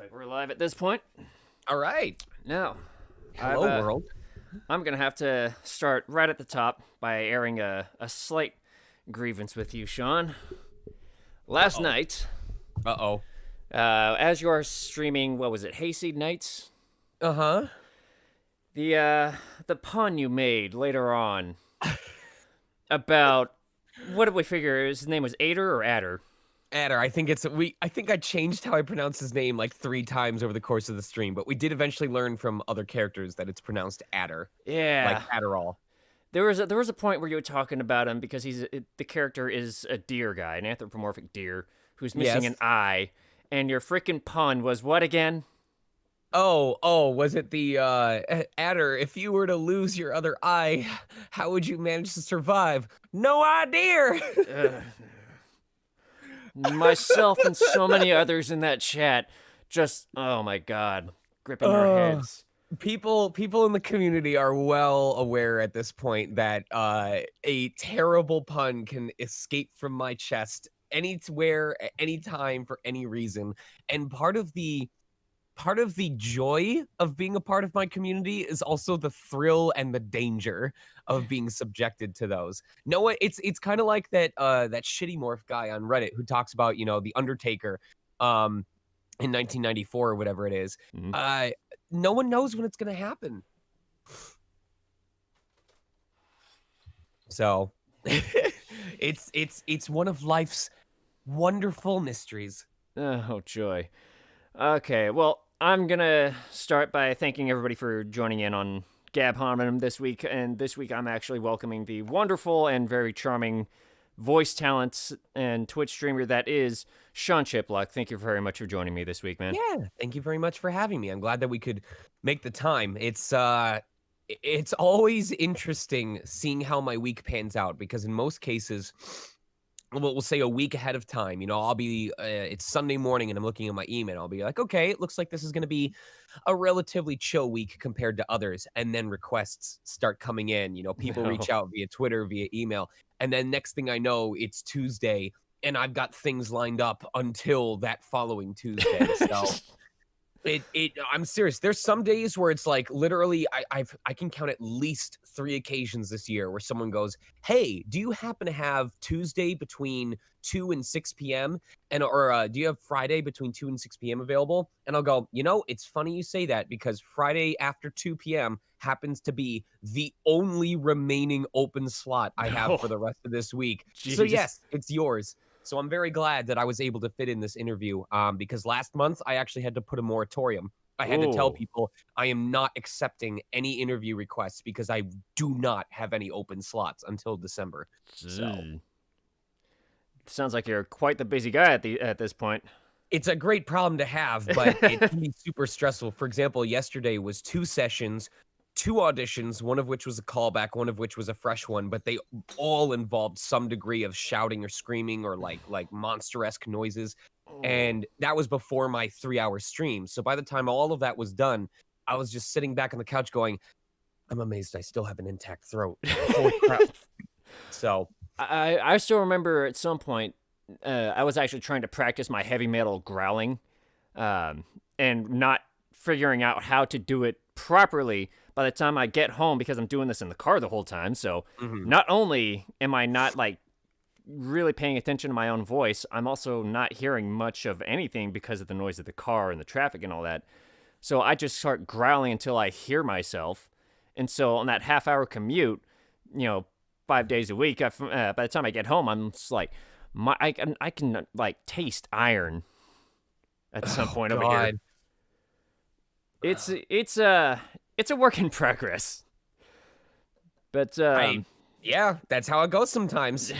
Alright, we're live at this point. All right. Now, Hello, world. I'm going to have to start right at the top by airing a slight grievance with you, Sean. Last night, Uh-oh. as you are streaming, what was it, Hayseed Nights? Uh-huh. The pun you made later on about, what did we figure, his name was Ader or Adder? Adder, I think I changed how I pronounce his name like 3 times over the course of the stream, but we did eventually learn from other characters that it's pronounced Adder. Yeah. Like Adderall. There was a point where you were talking about him because the character is a deer guy, an anthropomorphic deer who's missing Yes. an eye, and your freaking pun was what again? Oh, was it the Adder, if you were to lose your other eye, how would you manage to survive? No idea. Myself and so many others in that chat just, oh my god, gripping our heads. People in the community are well aware at this point that a terrible pun can escape from my chest anywhere, at any time, for any reason. And part of the joy of being a part of my community is also the thrill and the danger of being subjected to those. No, it's kind of like that shitty morph guy on Reddit who talks about, the Undertaker in 1994 or whatever it is. Mhm. No one knows when it's going to happen. So it's one of life's wonderful mysteries. Oh, joy. Okay, well, I'm gonna start by thanking everybody for joining in on Gab Hominem this week, and this week I'm actually welcoming the wonderful and very charming voice talent and Twitch streamer that is Sean Chiplock. Thank you very much for joining me this week, man. Yeah, thank you very much for having me. I'm glad that we could make the time. It's always interesting seeing how my week pans out because in most cases, we'll say a week ahead of time, I'll be, it's Sunday morning and I'm looking at my email. I'll be like, okay, it looks like this is going to be a relatively chill week compared to others. And then requests start coming in, people reach out via Twitter, via email. And then next thing I know, it's Tuesday and I've got things lined up until that following Tuesday. So I'm serious. There's some days where it's like literally I can count at least 3 occasions this year where someone goes, "Hey, do you happen to have Tuesday between 2 and 6 p.m. or do you have Friday between 2 and 6 p.m. available?" And I'll go, "It's funny you say that because Friday after 2 p.m. happens to be the only remaining open slot I have for the rest of this week." So Jesus. yes, it's yours. So I'm very glad that I was able to fit in this interview because last month I actually had to put a moratorium. I had to tell people I am not accepting any interview requests because I do not have any open slots until December. So Sounds like you're quite the busy guy at this point. it's a great problem to have, but it can be super stressful. For example, yesterday was 2 sessions, 2 auditions, one of which was a callback, one of which was a fresh one, but they all involved some degree of shouting or screaming or like monster-esque noises. And that was before my 3-hour stream. So by the time all of that was done, I was just sitting back on the couch going, I'm amazed I still have an intact throat. Holy crap. So I still remember at some point I was actually trying to practice my heavy metal growling and not figuring out how to do it properly by the time I get home because I'm doing this in the car the whole time. So not only am I not like really paying attention to my own voice, I'm also not hearing much of anything because of the noise of the car and the traffic and all that. So I just start growling until I hear myself. And so on that half-hour commute, 5 days a week, by the time I get home, I'm just like, I can like taste iron at some point over here. It's a work in progress. But yeah, that's how it goes sometimes.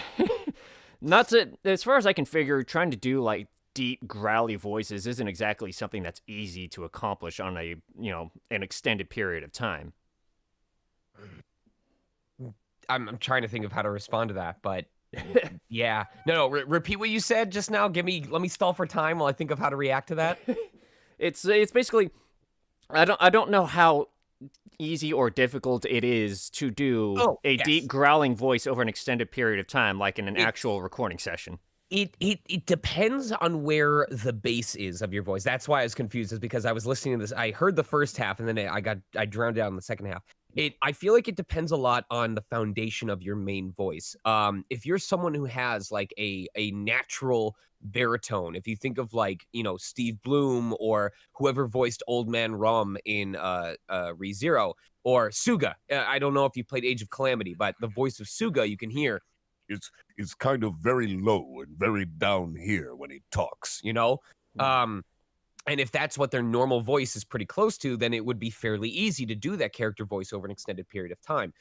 not to, as far as I can figure, trying to do like deep growly voices isn't exactly something that's easy to accomplish on a an extended period of time. I'm trying to think of how to respond to that, but yeah. No, repeat what you said just now. Let me stall for time while I think of how to react to that. It's basically, I don't know how easy or difficult it is to do deep growling voice over an extended period of time, like in an actual recording session. It depends on where the base is of your voice. That's why I was confused, is because I was listening to this. I heard the first half and then I drowned out in the second half. I feel like it depends a lot on the foundation of your main voice. If you're someone who has like a natural baritone, if you think of like, Steve Bloom or whoever voiced Old Man Rum in ReZero, or Suga. I don't know if you played Age of Calamity, but the voice of Suga you can hear is kind of very low and very down here when he talks, you know? Um, and if that's what their normal voice is pretty close to, then it would be fairly easy to do that character voice over an extended period of time.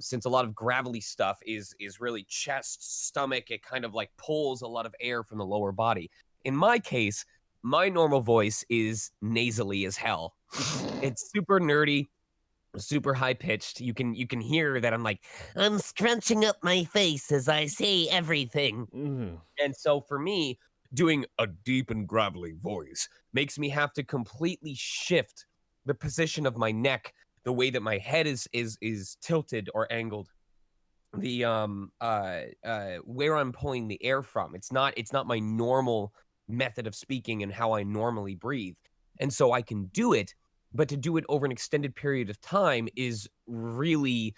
Since a lot of gravelly stuff is really chest, stomach, it kind of like pulls a lot of air from the lower body. In my case, my normal voice is nasally as hell. It's super nerdy, super high pitched. You can hear that I'm scrunching up my face as I say everything. Mm. And so for me, doing a deep and gravelly voice makes me have to completely shift the position of my neck, the way that my head is tilted or angled, the where I'm pulling the air from. It's not my normal method of speaking and how I normally breathe. And so I can do it, but to do it over an extended period of time is really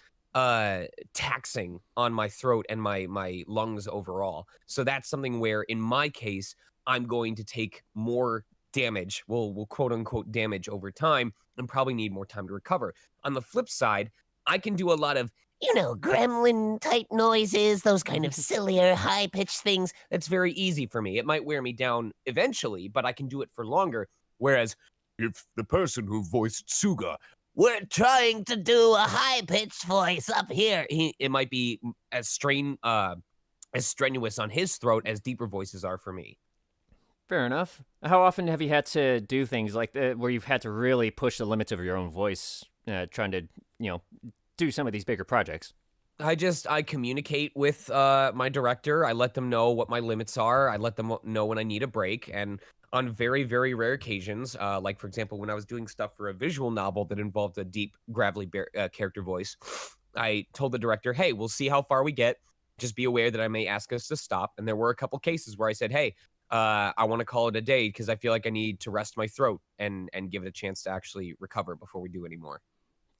taxing on my throat and my lungs overall. So that's something where in my case I'm going to take more damage, we'll quote unquote damage over time, and probably need more time to recover. On the flip side, I can do a lot of gremlin type noises, those kind of sillier, high pitched things. That's very easy for me. It might wear me down eventually, but I can do it for longer. Whereas if the person who voiced Suga, we're trying to do a high pitched voice up here, it might be as strenuous on his throat as deeper voices are for me. Fair enough. How often have you had to do things like that where you've had to really push the limits of your own voice, trying to, you know, do some of these bigger projects? I communicate with my director. I let them know what my limits are. I let them know when I need a break. And on very, very rare occasions, like for example, when I was doing stuff for a visual novel that involved a deep, gravelly character voice, I told the director, "Hey, we'll see how far we get. Just be aware that I may ask us to stop." And there were a couple cases where I said, "Hey, I want to call it a day because I feel like I need to rest my throat and give it a chance to actually recover before we do any more."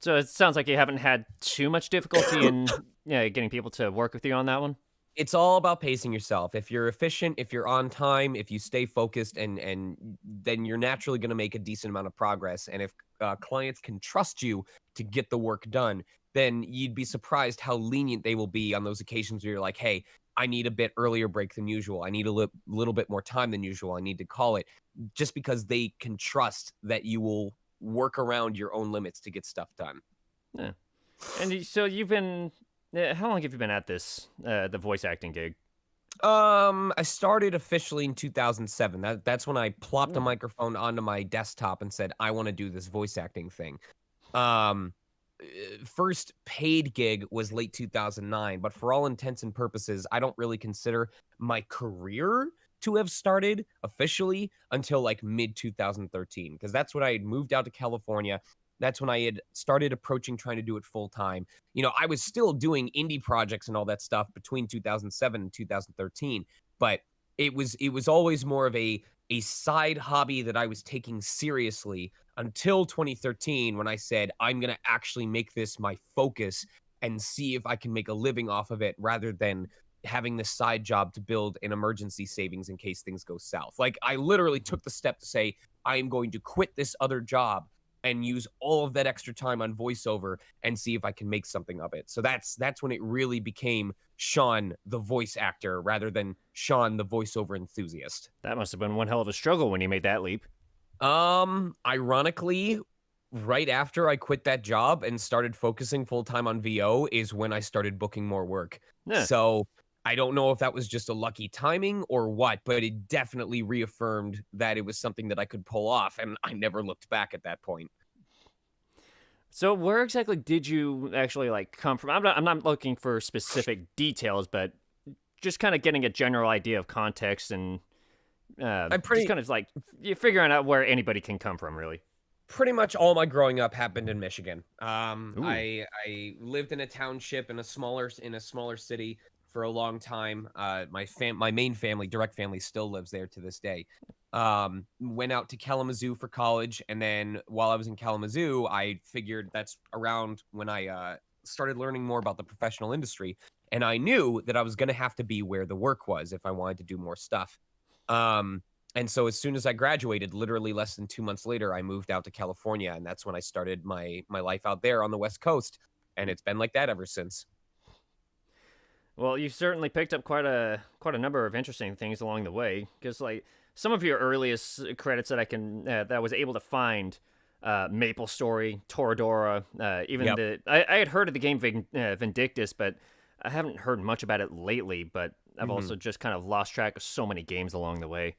So it sounds like you haven't had too much difficulty in getting people to work with you on that one. It's all about pacing yourself. If you're efficient, if you're on time, if you stay focused, and then you're naturally going to make a decent amount of progress. And if clients can trust you to get the work done, then you'd be surprised how lenient they will be on those occasions where you're like, "Hey, I need a bit earlier break than usual. I need a little bit more time than usual. I need to call it," just because they can trust that you will work around your own limits to get stuff done. Yeah. And so you've been, how long have you been at this, the voice acting gig? I started officially in 2007. That's when I plopped a Ooh. microphone onto my desktop and said, "I want to do this voice acting thing." Um, First paid gig was late 2009, but for all intents and purposes, I don't really consider my career to have started officially until like mid 2013, because that's when I had moved out to California. That's when I had started approaching trying to do it full time. I was still doing indie projects and all that stuff between 2007 and 2013, but it was always more of a side hobby that I was taking seriously until 2013, when I said, "I'm going to actually make this my focus and see if I can make a living off of it rather than having this side job to build an emergency savings in case things go south." Like, I literally took the step to say, "I am going to quit this other job and use all of that extra time on voiceover and see if I can make something of it." So that's when it really became Sean the voice actor rather than Sean the voiceover enthusiast. That must have been one hell of a struggle when you made that leap. Ironically, right after I quit that job and started focusing full time on VO is when I started booking more work. Yeah. So I don't know if that was just a lucky timing or what, but it definitely reaffirmed that it was something that I could pull off, and I never looked back at that point. So where exactly did you actually like come from? I'm not looking for specific details, but just kind of getting a general idea of context and I'm just pretty kind of like you're figuring out where anybody can come from, really. pretty much all my growing up happened in Michigan. Ooh. I lived in a township in a smaller city for a long time. My main family, direct family, still lives there to this day. Went out to Kalamazoo for college, and then while I was in Kalamazoo, I figured that's around when I started learning more about the professional industry, and I knew that I was going to have to be where the work was if I wanted to do more stuff. Um, and so as soon as I graduated, literally less than 2 months later, I moved out to California, and that's when I started my life out there on the West Coast, and it's been like that ever since. Well, you've certainly picked up quite a number of interesting things along the way. Because like some of your earliest credits that that I was able to find, Maple Story, Toradora, even Yep. the I had heard of the game Vindictus, but I haven't heard much about it lately. But I've Mhm. also just kind of lost track of so many games along the way.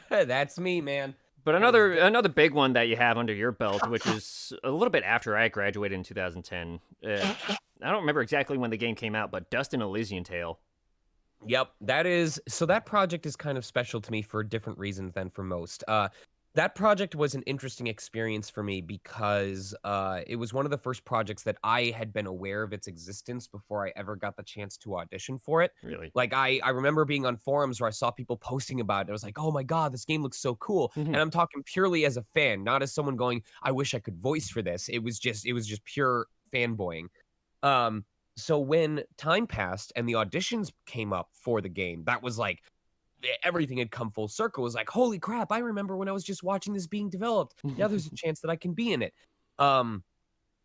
That's me, man. But That is another big one that you have under your belt, which is a little bit after I graduated in 2010. I don't remember exactly when the game came out, but Dust and Elysian Tale. Yep, that is so that project is kind of special to me for different reasons than for most. That project was an interesting experience for me because it was one of the first projects that I had been aware of its existence before I ever got the chance to audition for it. Really. Like I remember being on forums where I saw people posting about it. I was like, "Oh my god, this game looks so cool!" And I'm talking purely as a fan, not as someone going, "I wish I could voice for this." It was just pure fanboying. Um, so when time passed and the auditions came up for the game, that was like everything had come full circle. It was like, holy crap, I remember when I was just watching this being developed. Now there's a chance that I can be in it. Um,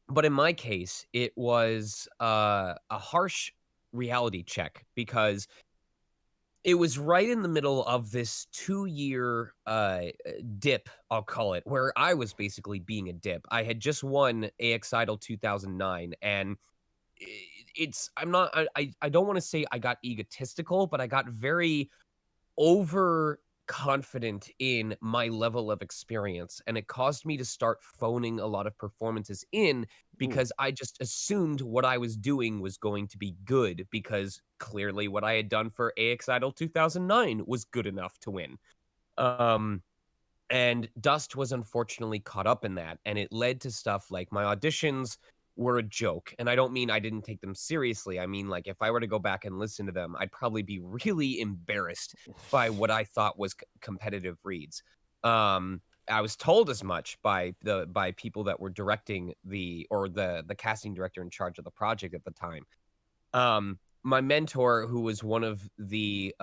but in my case, it was a harsh reality check because it was right in the middle of this 2 year dip, I'll call it, where I was basically being a dip. I had just won AX Idol 2009, and it's I'm not I don't want to say I got egotistical, but I got very overconfident in my level of experience, and it caused me to start phoning a lot of performances in Ooh. because I just assumed what I was doing was going to be good because clearly what I had done for AX Idol 2009 was good enough to win. Um and Dust was unfortunately caught up in that, and it led to stuff like my auditions were a joke. And I don't mean I didn't take them seriously. I mean, like, if I were to go back and listen to them, I'd probably be really embarrassed by what I thought was competitive reads. I was told as much by people that were directing the casting director in charge of the project at the time. My mentor, who was one of the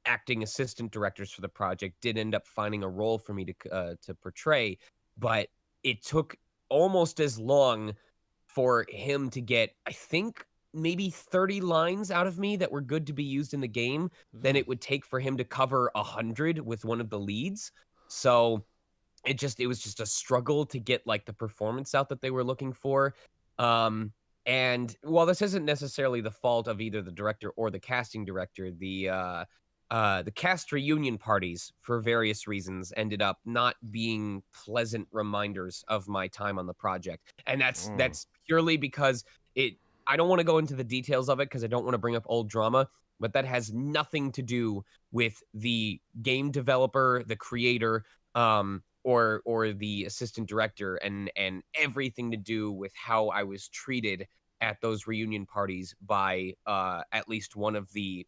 acting assistant directors for the project, did end up finding a role for me to portray, but it took almost as long for him to get, I think, maybe 30 lines out of me that were good to be used in the game than it would take for him to cover 100 with one of the leads. So it was just a struggle to get like the performance out that they were looking for. Um and while this isn't necessarily the fault of either the director or the casting director, the cast reunion parties for various reasons ended up not being pleasant reminders of my time on the project. And that's Mm. that's purely because it I don't want to go into the details of it because I don't want to bring up old drama, but that has nothing to do with the game developer, the creator, or the assistant director, and everything to do with how I was treated at those reunion parties by at least one of the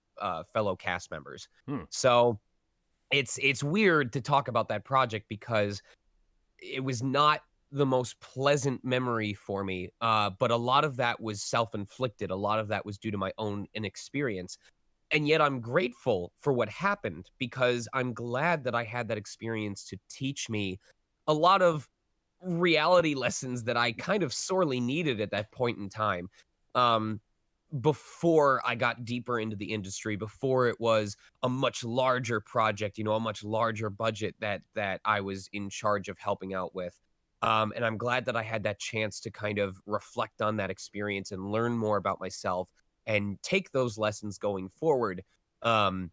fellow cast members. Hmm. So it's weird to talk about that project because it was not the most pleasant memory for me. But a lot of that was self-inflicted. A lot of that was due to my own inexperience. And yet I'm grateful for what happened because I'm glad that I had that experience to teach me a lot of reality lessons that I kind of sorely needed at that point in time. Um, before I got deeper into the industry, before it was a much larger project, a much larger budget that I was in charge of helping out with. And I'm glad that I had that chance to kind of reflect on that experience and learn more about myself and take those lessons going forward. Um,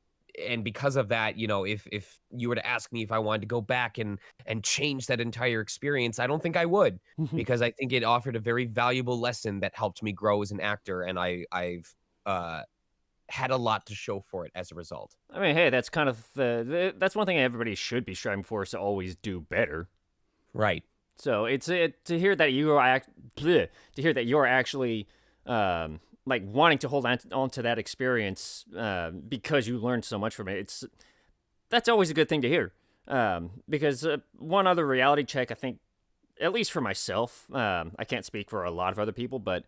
and because of that, if you were to ask me if I wanted to go back and change that entire experience, I don't think I would because I think it offered a very valuable lesson that helped me grow as an actor, and I've uh, had a lot to show for it as a result. I mean, hey, that's kind of that's one thing everybody should be striving for is to always do better. Right. So to hear that you are to hear that you're actually like wanting to hold on to that experience because you learned so much from it. That's always a good thing to hear. Because one other reality check, I think, at least for myself, I can't speak for a lot of other people, but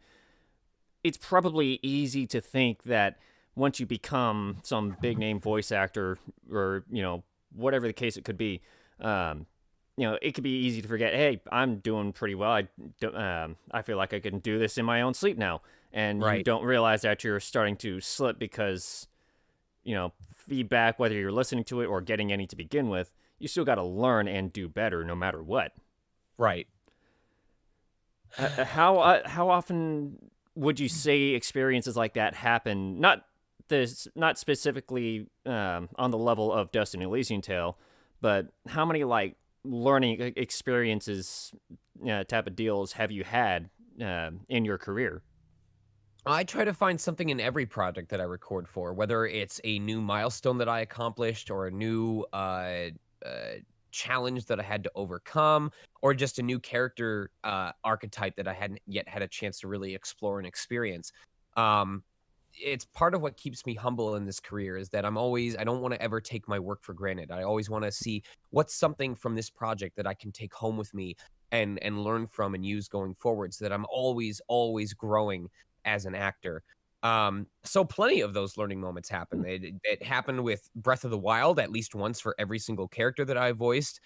it's probably easy to think that once you become some big name voice actor or, whatever the case it could be, it could be easy to forget, hey, I'm doing pretty well. I feel like I can do this in my own sleep now. And you Right. don't realize that you're starting to slip because, feedback, whether you're listening to it or getting any to begin with, you still got to learn and do better no matter what. Right. How often would you say experiences like that happen? Not specifically on the level of Dustin Elysian Tale, but how many like learning experiences type of deals have you had in your career? I try to find something in every project that I record for, whether it's a new milestone that I accomplished or a new uh, challenge that I had to overcome, or just a new character archetype that I hadn't yet had a chance to really explore and experience. Um, it's part of what keeps me humble in this career is that I don't want to ever take my work for granted. I always want to see what's something from this project that I can take home with me and learn from and use going forward so that I'm always growing as an actor. So plenty of those learning moments happen. It happened with Breath of the Wild at least once for every single character that I voiced.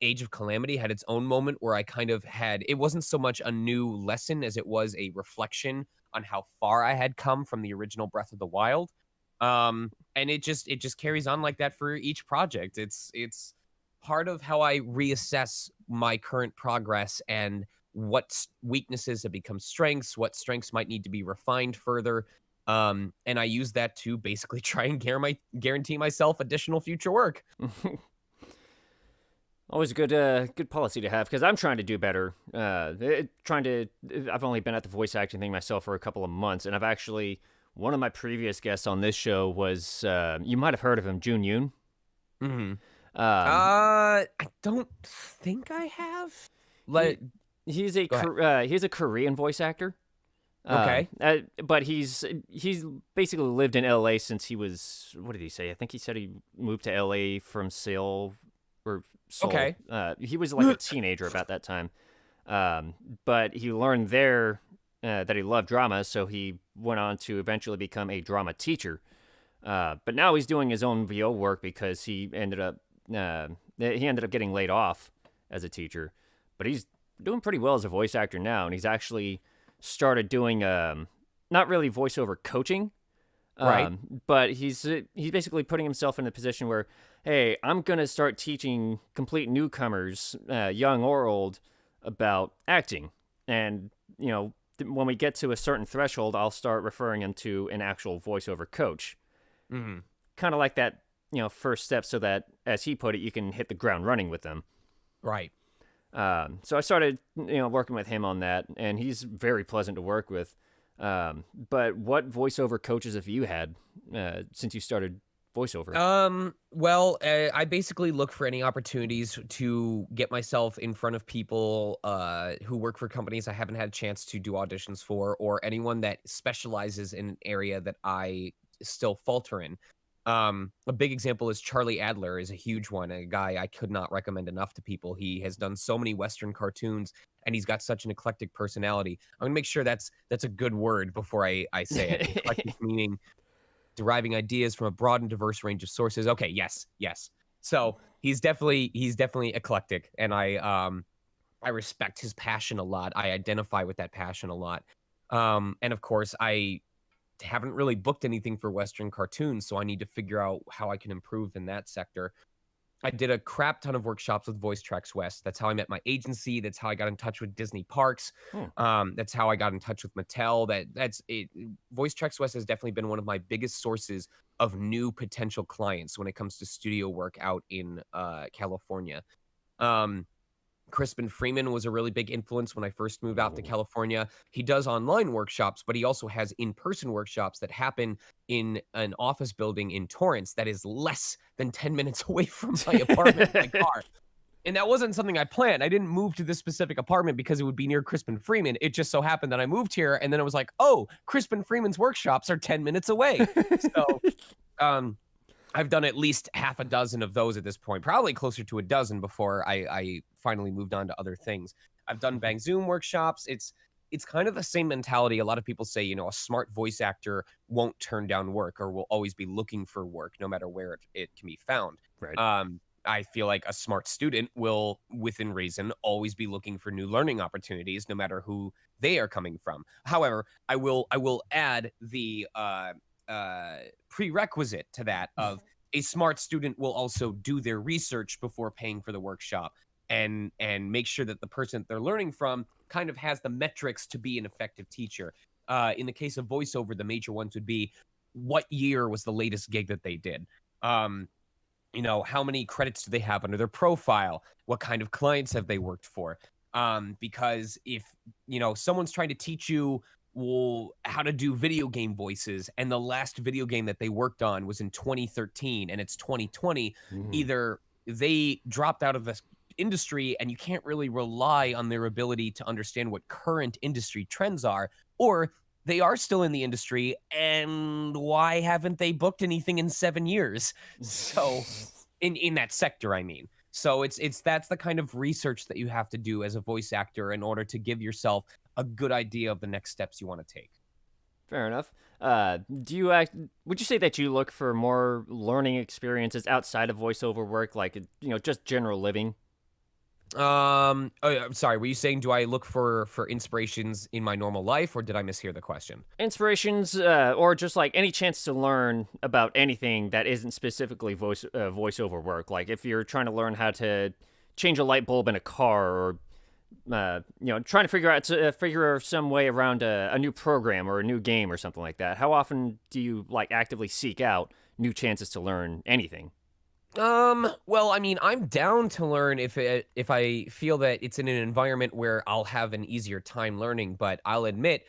Age of Calamity had its own moment where I kind of had it wasn't so much a new lesson as it was a reflection on how far I had come from the original Breath of the Wild. And it just carries on like that for each project. It's part of how I reassess my current progress and what weaknesses have become strengths, what strengths might need to be refined further. And I use that to basically try and guarantee myself additional future work. Always a good policy to have because I'm trying to do better. I've only been at the voice acting thing myself for a couple of months, and I've actually one of my previous guests on this show was you might have heard of him, Jun Yoon. Hmm. Um, I don't think I have. he Let he's Go ahead. he's a Korean voice actor. Okay. But he's basically lived in LA since he was what did he say? I think he said he moved to LA from Seoul. Okay. He was like a teenager about that time. But he learned there that he loved drama, so he went on to eventually become a drama teacher. But now he's doing his own VO work because he ended up getting laid off as a teacher. But he's doing pretty well as a voice actor now, and he's actually started doing not really voiceover coaching, Right. but he's basically putting himself in a position where, hey, I'm gonna start teaching complete newcomers, young or old, about acting, and when we get to a certain threshold, I'll start referring him to an actual voiceover coach, Hmm. kind of like that, first step, so that, as he put it, you can hit the ground running with them. Right. So I started, working with him on that, and he's very pleasant to work with. But what voiceover coaches have you had since you started voiceover? Well, I basically look for any opportunities to get myself in front of people who work for companies I haven't had a chance to do auditions for, or anyone that specializes in an area that I still falter in. A big example is Charlie Adler is a huge one, a guy I could not recommend enough to people. He has done so many Western cartoons and he's got such an eclectic personality. I'm gonna make sure that's a good word before I say it. Eclectic meaning deriving ideas from a broad and diverse range of sources. Okay, yes, yes. So he's definitely eclectic, and I respect his passion a lot. I identify with that passion a lot. And of course, I haven't really booked anything for Western cartoons, so I need to figure out how I can improve in that sector. I did a crap ton of workshops with Voice Tracks West. That's how I met my agency. That's how I got in touch with Disney Parks. Hmm. That's how I got in touch with Mattel. That's it. Voice Tracks West has definitely been one of my biggest sources of new potential clients when it comes to studio work out in California. Um, Crispin Freeman was a really big influence when I first moved out to Ooh. California. He does online workshops, but he also has in-person workshops that happen in an office building in Torrance that is less than 10 minutes away from my apartment, my car. And that wasn't something I planned. I didn't move to this specific apartment because it would be near Crispin Freeman. It just so happened that I moved here, and then it was like, oh, Crispin Freeman's workshops are 10 minutes away. So, um, I've done at least half a dozen of those at this point, probably closer to a dozen before I finally moved on to other things. I've done Bang Zoom workshops. It's kind of the same mentality. A lot of people say, a smart voice actor won't turn down work or will always be looking for work no matter where it can be found. Right. I feel like a smart student will, within reason, always be looking for new learning opportunities, no matter who they are coming from. However, I will add the prerequisite to that of a smart student will also do their research before paying for the workshop and make sure that the person that they're learning from kind of has the metrics to be an effective teacher. In the case of voiceover, the major ones would be what year was the latest gig that they did. How many credits do they have under their profile? What kind of clients have they worked for? Because if, someone's trying to teach you how to do video game voices, and the last video game that they worked on was in 2013 and it's 2020, either they dropped out of the industry and you can't really rely on their ability to understand what current industry trends are, or they are still in the industry, and why haven't they booked anything in 7 years? So, in that sector, I mean. So that's the kind of research that you have to do as a voice actor in order to give yourself a good idea of the next steps you want to take. Fair enough. Would you say that you look for more learning experiences outside of voiceover work, like just general living? I'm sorry, were you saying do I look for inspirations in my normal life, or did I mishear the question? Inspirations, or just like any chance to learn about anything that isn't specifically voiceover work. Like if you're trying to learn how to change a light bulb in a car, or trying to figure some way around a new program or a new game or something like that. How often do you like actively seek out new chances to learn anything? Well, I mean, I'm down to learn if I feel that it's in an environment where I'll have an easier time learning, but I'll admit,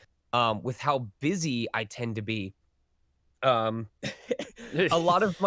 with how busy I tend to be, um, a lot of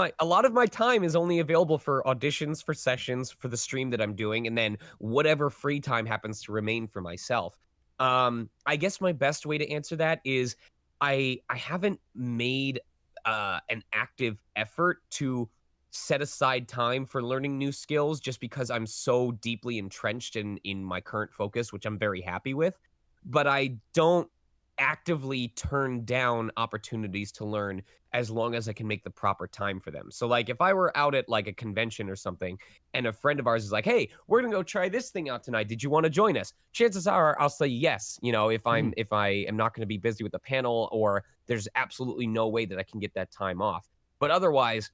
my time is only available for auditions, for sessions, for the stream that I'm doing, and then whatever free time happens to remain for myself. I guess my best way to answer that is I haven't made an active effort to set aside time for learning new skills just because I'm so deeply entrenched in my current focus, which I'm very happy with. But I don't actively turn down opportunities to learn as long as I can make the proper time for them. So like if I were out at like a convention or something and a friend of ours is like, "Hey, we're going to go try this thing out tonight. Did you want to join us?" Chances are I'll say yes, if I am not going to be busy with the panel, or there's absolutely no way that I can get that time off. But otherwise,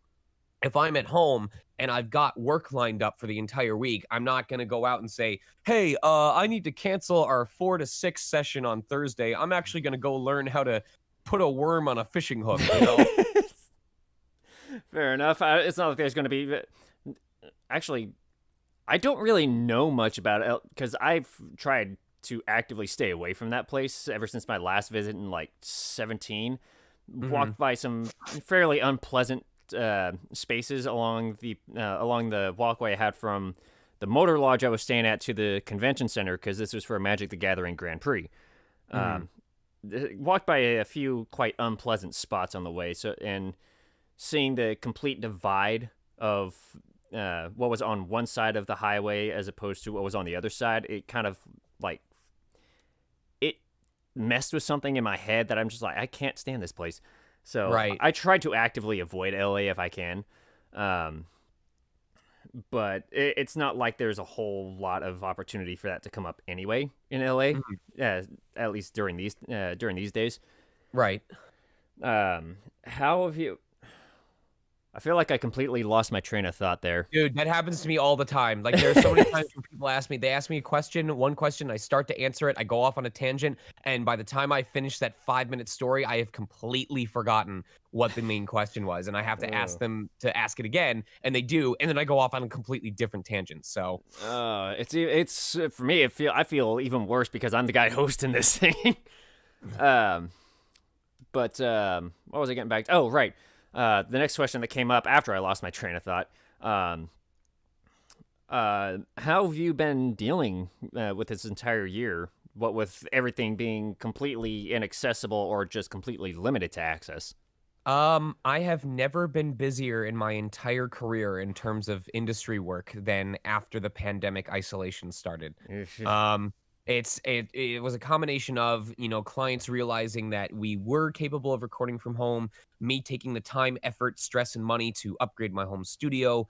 if I'm at home and I've got work lined up for the entire week, I'm not going to go out and say, "Hey, I need to cancel our 4 to 6 session on Thursday. I'm actually going to go learn how to put a worm on a fishing hook," Fair enough. It's not like there's going to be. Actually, I don't really know much about it because I've tried to actively stay away from that place ever since my last visit in like 17. Walked by some fairly unpleasant spaces along the walkway I had from the motor lodge I was staying at to the convention center, because this was for a Magic the Gathering Grand Prix. Walked by a few quite unpleasant spots on the way, and seeing the complete divide of what was on one side of the highway as opposed to what was on the other side, it kind of like it messed with something in my head that I'm just like, I can't stand this place. So right. I tried to actively avoid LA if I can. But it's not like there's a whole lot of opportunity for that to come up anyway in LA, at least during these days. Right. How have you... I feel like I completely lost my train of thought there. Dude, that happens to me all the time. Like, there's so many times when people they ask me one question, I start to answer it, I go off on a tangent, and by the time I finish that 5-minute story, I have completely forgotten what the main question was, and I have to ask them to ask it again, and they do, and then I go off on a completely different tangent. So, it's for me. I feel even worse because I'm the guy hosting this thing. What was I getting back to? Oh, right. The next question that came up after I lost my train of thought, How have you been dealing with this entire year? What with everything being completely inaccessible or just completely limited to access? I have never been busier in my entire career in terms of industry work than after the pandemic isolation started. Um, it was a combination of, clients realizing that we were capable of recording from home, me taking the time, effort, stress, and money to upgrade my home studio.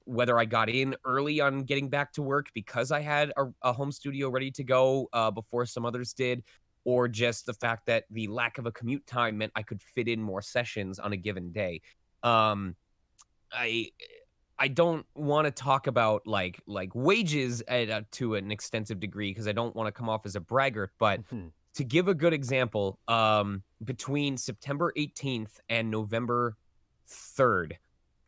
Whether I got in early on getting back to work because I had a home studio ready to go before some others did, or just the fact that the lack of a commute time meant I could fit in more sessions on a given day. Um, I I don't want to talk about like wages to an extensive degree because I don't want to come off as a braggart, but to give a good example, between September 18th and November 3rd,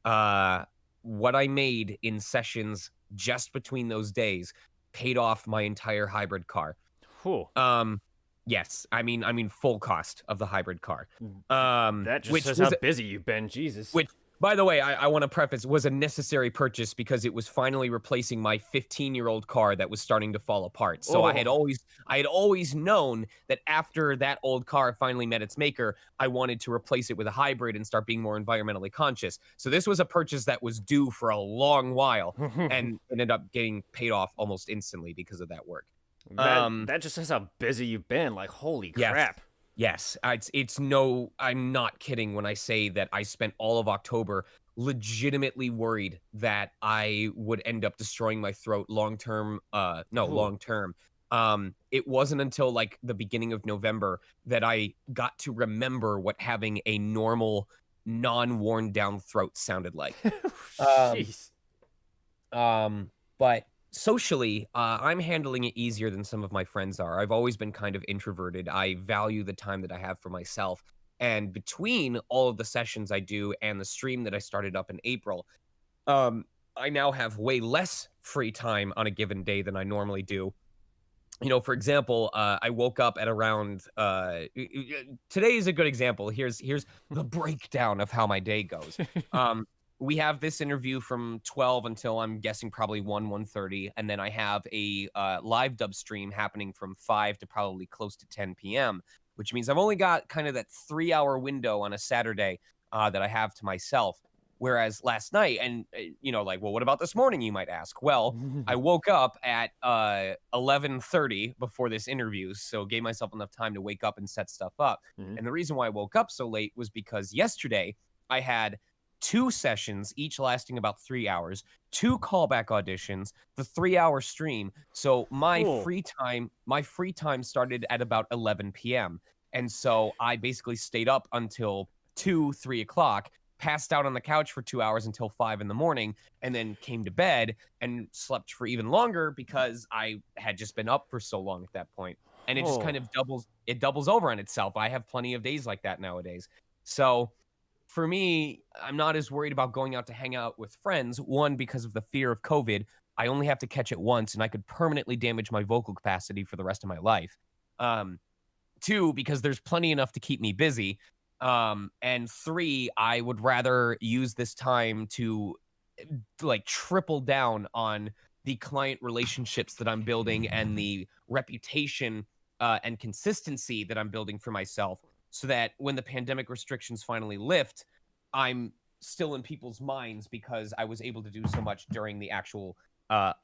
uh, what I made in sessions just between those days paid off my entire hybrid car. Whew. Um, yes, I mean full cost of the hybrid car. That just Which says how was busy you've been. Jesus. which, by the way, I want to preface was a necessary purchase because it was finally replacing my 15-year-old car that was starting to fall apart. So Oh. I had always known that after that old car finally met its maker, I wanted to replace it with a hybrid and start being more environmentally conscious. So this was a purchase that was due for a long while and ended up getting paid off almost instantly because of that work. that Um, that just says how busy you've been. Like, holy yes. crap. Yes, it's no, I'm not kidding when I say that I spent all of October legitimately worried that I would end up destroying my throat long term. No, Whew. long term. It wasn't until like the beginning of November that I got to remember what having a normal, non-worn down throat sounded like. Um, Jeez. but socially, I'm handling it easier than some of my friends are. I've always been kind of introverted. I value the time that I have for myself. And between all of the sessions I do and the stream that I started up in April, um, I now have way less free time on a given day than I normally do. For example, I woke up at around today is a good example. Here's the breakdown of how my day goes. Um, we have this interview from 12 until I'm guessing probably 1:30, and then I have a live dub stream happening from 5 to probably close to 10 p.m., which means I've only got kind of that 3-hour window on a Saturday that I have to myself. Whereas last night, and like, well, what about this morning? You might ask. Well, I woke up at 11:30 before this interview, so gave myself enough time to wake up and set stuff up. Mhm. And the reason why I woke up so late was because yesterday I had two sessions, each lasting about 3 hours, two callback auditions, the 3-hour stream. So Cool. my free time started at about 11 p.m. And so I basically stayed up until 2, 3 o'clock, passed out on the couch for 2 hours until 5 in the morning, and then came to bed and slept for even longer because I had just been up for so long at that point. And it just kind Oh. of doubles over on itself. I have plenty of days like that nowadays. So for me, I'm not as worried about going out to hang out with friends. One, because of the fear of COVID. I only have to catch it once and I could permanently damage my vocal capacity for the rest of my life. Um, Two, because there's plenty enough to keep me busy. And three, I would rather use this time to like triple down on the client relationships that I'm building and the reputation and consistency that I'm building for myself so that when the pandemic restrictions finally lift, I'm still in people's minds because I was able to do so much during the actual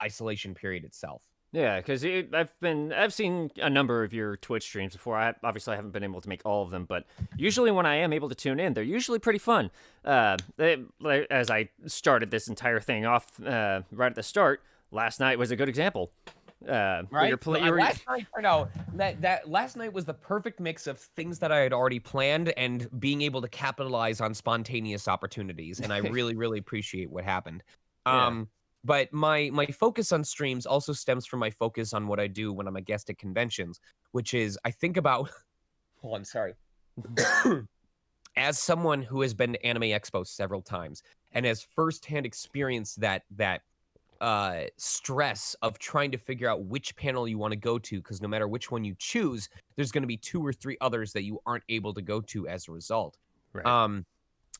isolation period itself. Yeah, because I've seen a number of your Twitch streams before. I obviously haven't been able to make all of them, but usually when I am able to tune in, they're usually pretty fun. Like, as I started this entire thing off right at the start, last night was a good example. Where Right? So last night turned out that last night was the perfect mix of things that I had already planned and being able to capitalize on spontaneous opportunities, and I really, really appreciate what happened. yeah. But my focus on streams also stems from my focus on what I do when I'm a guest at conventions, which is I think about oh, I'm sorry. As someone who has been to Anime Expo several times and has firsthand experienced that stress of trying to figure out which panel you want to go to because no matter which one you choose there's going to be two or three others that you aren't able to go to as a result. Right. um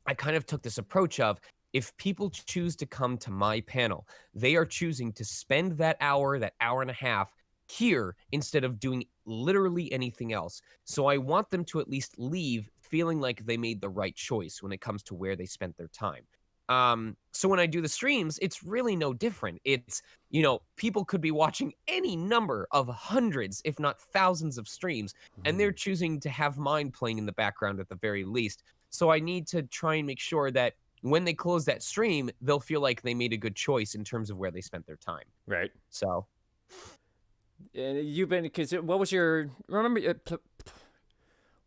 I kind of took this approach of if people choose to come to my panel, they are choosing to spend that hour and a half here instead of doing literally anything else. So I want them to at least leave feeling like they made the right choice when it comes to where they spent their time. So when I do the streams, it's really no different. It's, people could be watching any number of hundreds, if not thousands of streams, and they're choosing to have mine playing in the background at the very least. So I need to try and make sure that when they close that stream, they'll feel like they made a good choice in terms of where they spent their time. Right. So, You've been, because what was your, remember,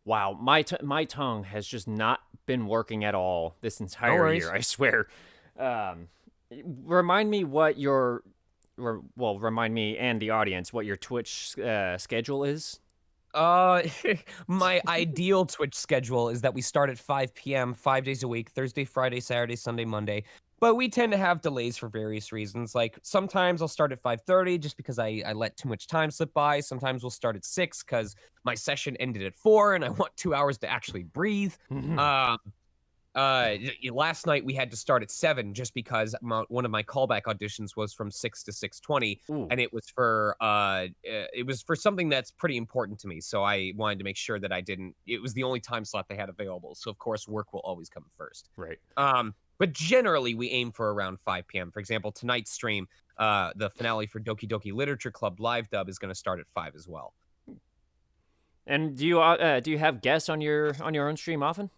wow, my tongue has just not been working at all this no entire worries. year, I swear. Um, Remind me what your, well, remind me and the audience what your Twitch schedule is. Uh, my ideal Twitch schedule is that we start at 5 p.m. 5 days a week, Thursday, Friday, Saturday, Sunday, Monday. But we tend to have delays for various reasons. Like sometimes I'll start at 5:30 just because I let too much time slip by. Sometimes we'll start at 6 because my session ended at 4 and I want 2 hours to actually breathe. Um, Last night we had to start at 7 just because one of my callback auditions was from 6 to 6:20, Ooh, and it was for something that's pretty important to me. So I wanted to make sure that it was the only time slot they had available. So of course work will always come first. right. But generally we aim for around 5 p.m. For example, tonight's stream, the finale for Doki Doki Literature Club live dub is going to start at 5 as well. And do you have guests on your own stream often?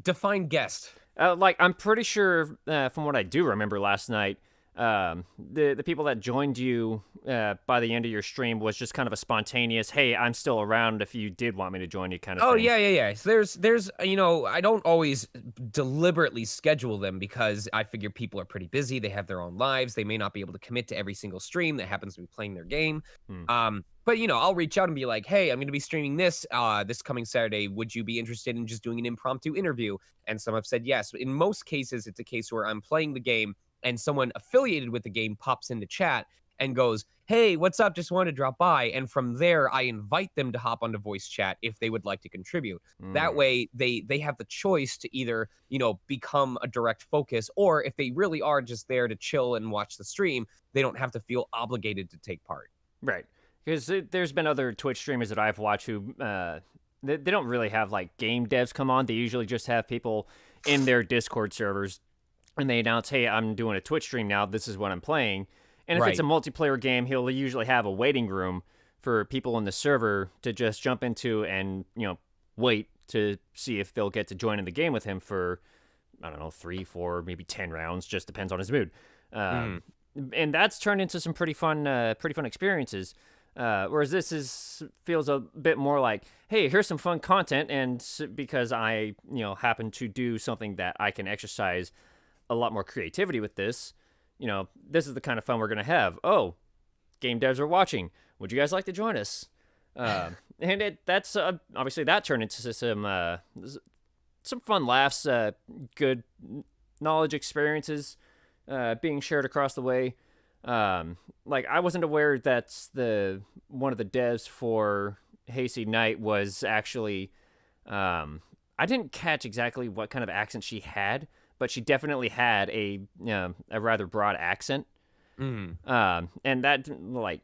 Define guest. Like, I'm pretty sure from what I do remember last night, the people that joined you by the end of your stream was just kind of a spontaneous, hey, I'm still around if you did want me to join you kind of Oh, thing. yeah. So there's I don't always deliberately schedule them because I figure people are pretty busy. They have their own lives. They may not be able to commit to every single stream that happens to be playing their game. Hmm. But I'll reach out and be like, hey, I'm going to be streaming this coming Saturday. Would you be interested in just doing an impromptu interview? And some have said yes. In most cases, it's a case where I'm playing the game and someone affiliated with the game pops into chat and goes, hey, what's up? Just wanted to drop by. And from there, I invite them to hop onto voice chat if they would like to contribute. That way, they have the choice to either, become a direct focus, or if they really are just there to chill and watch the stream, they don't have to feel obligated to take part. Right. Because there's been other Twitch streamers that I've watched who they don't really have like game devs come on. They usually just have people in their Discord servers, and they announce, hey, I'm doing a Twitch stream now. This is what I'm playing. And if it's a multiplayer game, he'll usually have a waiting room for people in the server to just jump into and, wait to see if they'll get to join in the game with him for, I don't know, 3, 4, maybe 10 rounds. Just depends on his mood. And that's turned into some pretty fun experiences. Whereas this feels a bit more like, hey, here's some fun content, and because I, happen to do something that I can exercise a lot more creativity with this, this is the kind of fun we're gonna have. Oh, game devs are watching. Would you guys like to join us? And that's obviously that turned into some fun laughs, good knowledge experiences being shared across the way. Like, I wasn't aware that one of the devs for Hasty Night was actually, I didn't catch exactly what kind of accent she had, but she definitely had a rather broad accent. And that, like,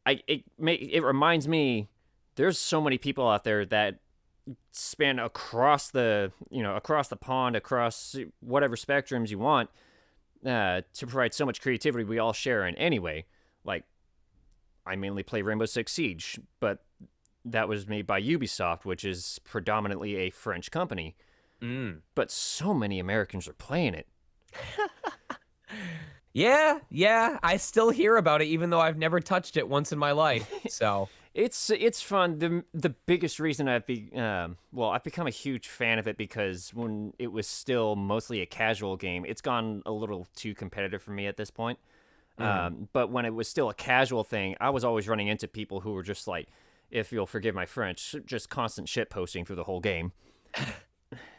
it reminds me, there's so many people out there that span across the pond, across whatever spectrums you want, to provide so much creativity we all share in anyway. Like, I mainly play Rainbow Six Siege, but that was made by Ubisoft, which is predominantly a French company. But so many Americans are playing it. Yeah. I still hear about it, even though I've never touched it once in my life. So It's fun. The biggest reason I've become a huge fan of it because when it was still mostly a casual game, it's gone a little too competitive for me at this point. But when it was still a casual thing, I was always running into people who were just like, if you'll forgive my French, just constant shit posting through the whole game.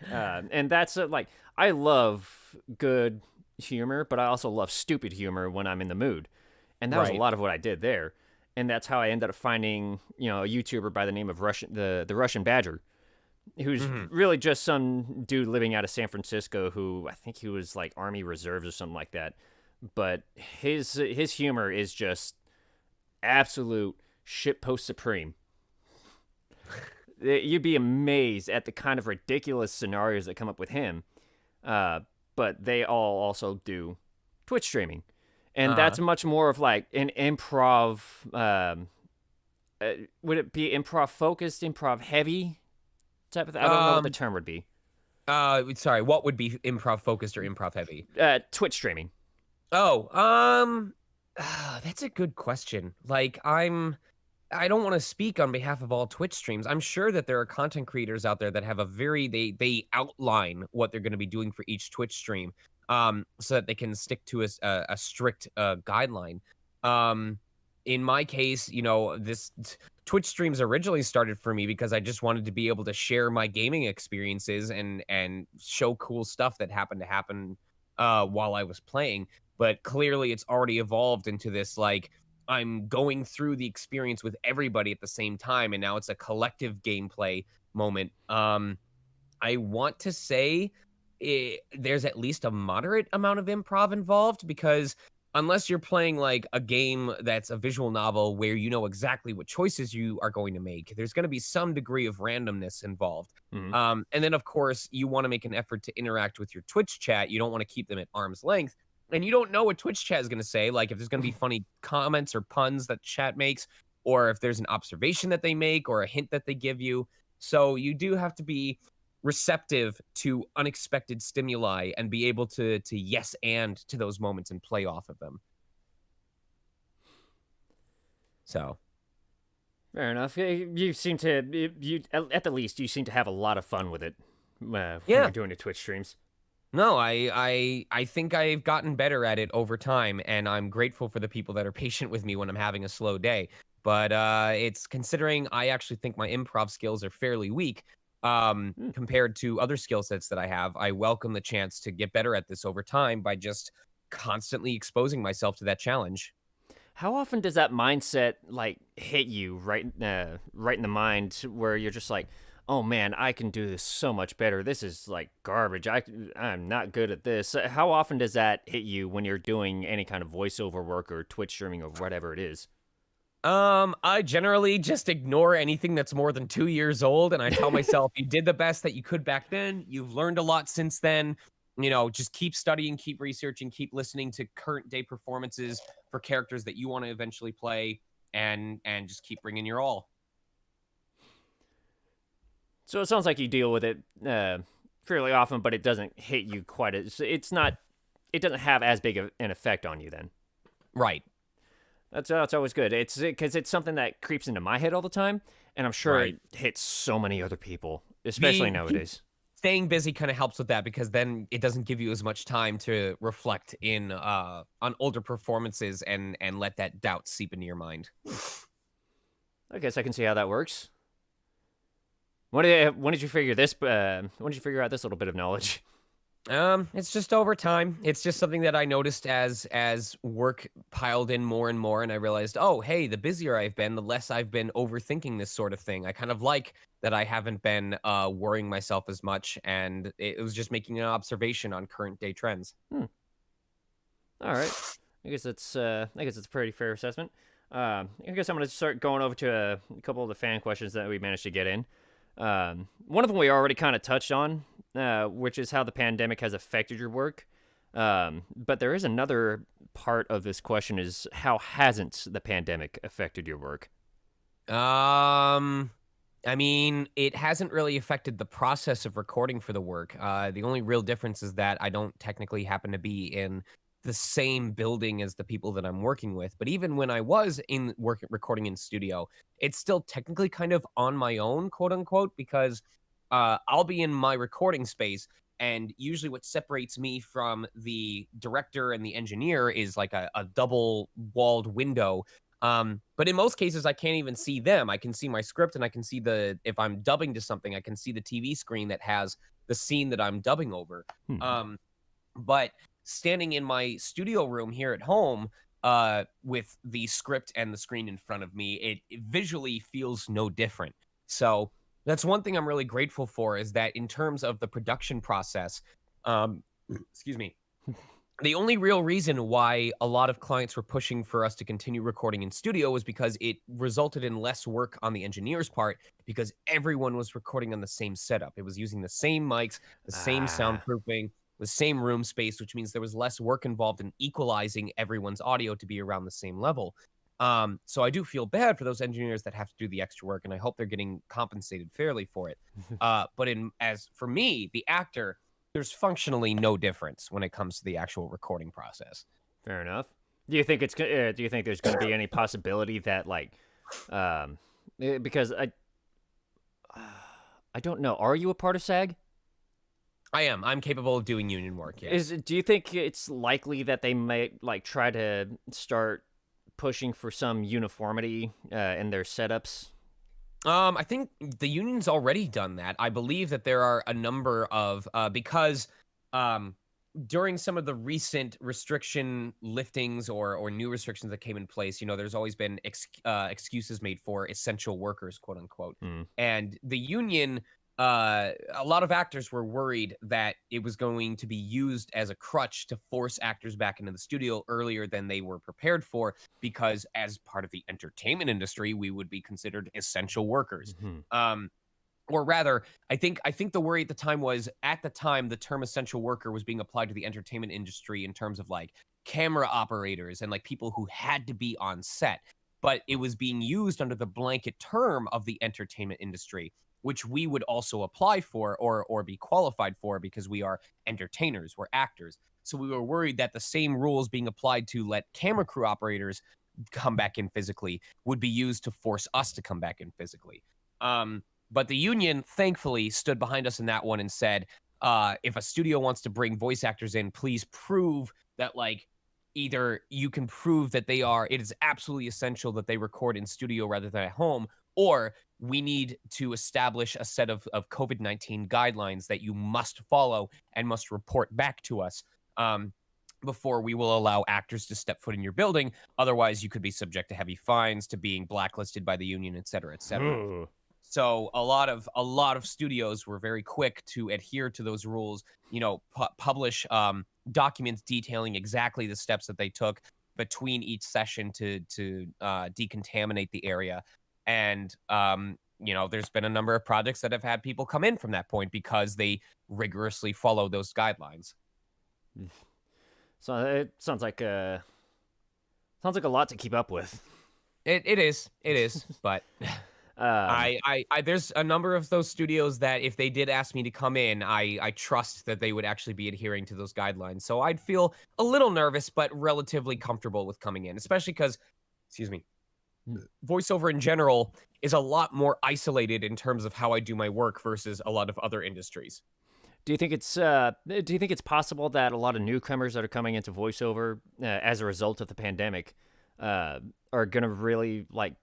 And that's like, I love good humor, but I also love stupid humor when I'm in the mood. And that was a lot of what I did there. And that's how I ended up finding, a YouTuber by the name of the Russian Badger. who's Mhm. really just some dude living out of San Francisco who I think he was like Army Reserves or something like that. But his humor is just absolute shitpost supreme. You'd be amazed at the kind of ridiculous scenarios that come up with him. Uh, but they all also do Twitch streaming, and Uh-huh. that's much more of like an improv. Would it be improv focused, improv heavy type of thing? I don't know what the Um, term would be. sorry, what would be improv focused or improv heavy? Twitch streaming. Oh, that's a good question. Like, I don't want to speak on behalf of all Twitch streams. I'm sure that there are content creators out there that have a very they outline what they're going to be doing for each Twitch stream, so that they can stick to a strict guideline. Um, in my case, Twitch streams originally started for me because I just wanted to be able to share my gaming experiences and show cool stuff that happened to happen while I was playing. But clearly, it's already evolved into this like I'm going through the experience with everybody at the same time, and now it's a collective gameplay moment. I want to say there's at least a moderate amount of improv involved because unless you're playing like a game that's a visual novel where you know exactly what choices you are going to make, there's going to be some degree of randomness involved. Mm-hmm. And then, of course, you want to make an effort to interact with your Twitch chat. You don't want to keep them at arm's length. And you don't know what Twitch chat is going to say, like if there's going to be funny comments or puns that chat makes, or if there's an observation that they make or a hint that they give you. So you do have to be receptive to unexpected stimuli and be able to yes and to those moments and play off of them. So Fair enough. You seem to you at the least you seem to have a lot of fun with it when you're yeah, doing the Twitch streams. no, I think I've gotten better at it over time, and I'm grateful for the people that are patient with me when I'm having a slow day. But it's considering I actually think my improv skills are fairly weak Hmm. compared to other skill sets that I have. I welcome the chance to get better at this over time by just constantly exposing myself to that challenge. How often does that mindset like hit you right in the mind where you're just like, oh man, I can do this so much better. This is like garbage. I'm not good at this. How often does that hit you when you're doing any kind of voiceover work or Twitch streaming or whatever it is? I generally just ignore anything that's more than 2 years old, and I tell myself, "You did the best that you could back then. You've learned a lot since then. Just keep studying, keep researching, keep listening to current day performances for characters that you want to eventually play, and just keep bringing your all." So it sounds like you deal with it fairly often, but it doesn't hit you quite as it's not. It doesn't have as big of an effect on you then. Right, That's always good. It's because it's something that creeps into my head all the time, and I'm sure right. it hits so many other people, especially Being nowadays. Staying busy kind of helps with that because then it doesn't give you as much time to reflect on older performances and let that doubt seep into your mind. I guess I can see how that works. When did you figure this? When did you figure out this little bit of knowledge? It's just over time. It's just something that I noticed as work piled in more and more, and I realized, oh, hey, the busier I've been, the less I've been overthinking this sort of thing. I kind of like that I haven't been worrying myself as much, and it was just making an observation on current day trends. Hmm. All right. I guess it's a pretty fair assessment. I guess I'm gonna start going over to a couple of the fan questions that we managed to get in. One of them we already kind of touched on, which is how the pandemic has affected your work. But there is another part of this question: is how hasn't the pandemic affected your work? Um, I mean, it hasn't really affected the process of recording for the work. The only real difference is that I don't technically happen to be in the same building as the people that I'm working with. But even when I was in work recording in studio, it's still technically kind of on my own, quote unquote, because I'll be in my recording space. And usually, what separates me from the director and the engineer is like a double walled window. But in most cases, I can't even see them. I can see my script and I can see if I'm dubbing to something, I can see the TV screen that has the scene that I'm dubbing over. Hmm. But standing in my studio room here at home, with the script and the screen in front of me, it visually feels no different. So That's one thing I'm really grateful for is that in terms of the production process, um, excuse me, the only real reason why a lot of clients were pushing for us to continue recording in studio was because it resulted in less work on the engineer's part because everyone was recording on the same setup. It was using the same mics, the same Ah, soundproofing, the same room space, which means there was less work involved in equalizing everyone's audio to be around the same level. So I do feel bad for those engineers that have to do the extra work, and I hope they're getting compensated fairly for it. But in as for me, the actor, there's functionally no difference when it comes to the actual recording process. fair enough. Do you think there's going to be any possibility that like, um, because I don't know. Are you a part of SAG? I am. I'm capable of doing union work, yes. Do you think it's likely that they might like try to start pushing for some uniformity in their setups? I think the union's already done that. I believe that there are a number of because um during some of the recent restriction liftings or new restrictions that came in place, there's always been excuses made for essential workers, quote unquote. Hmm. And the union, a lot of actors were worried that it was going to be used as a crutch to force actors back into the studio earlier than they were prepared for, because as part of the entertainment industry, we would be considered essential workers. Hmm. Um, or rather, I think the worry at the time the term essential worker was being applied to the entertainment industry in terms of like camera operators and like people who had to be on set, but it was being used under the blanket term of the entertainment industry, which we would also apply for or be qualified for because we are entertainers, we're actors. So we were worried that the same rules being applied to let camera crew operators come back in physically would be used to force us to come back in physically. But the union, thankfully, stood behind us in that one and said, if a studio wants to bring voice actors in, please prove that, like, either you can prove that it is absolutely essential that they record in studio rather than at home, or we need to establish a set of COVID-19 guidelines that you must follow and must report back to us. Before we will allow actors to step foot in your building. Otherwise, you could be subject to heavy fines, to being blacklisted by the union, et cetera, et cetera. Ooh. So a lot of studios were very quick to adhere to those rules. Publish documents detailing exactly the steps that they took between each session to decontaminate the area. And there's been a number of projects that have had people come in from that point because they rigorously follow those guidelines. So it sounds like a lot to keep up with. It is, but Um, I there's a number of those studios that if they did ask me to come in, I trust that they would actually be adhering to those guidelines. So I'd feel a little nervous, but relatively comfortable with coming in, especially because, excuse me, voiceover in general is a lot more isolated in terms of how I do my work versus a lot of other industries. do you think it's possible that a lot of newcomers that are coming into voiceover as a result of the pandemic are gonna really like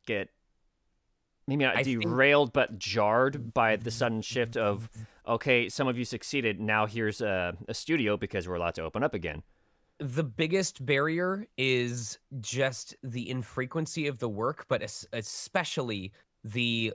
get maybe not I think derailed but jarred by the sudden shift of okay, some of you succeeded, now here's a studio because we're allowed to open up again. the biggest barrier is just the infrequency of the work, but especially the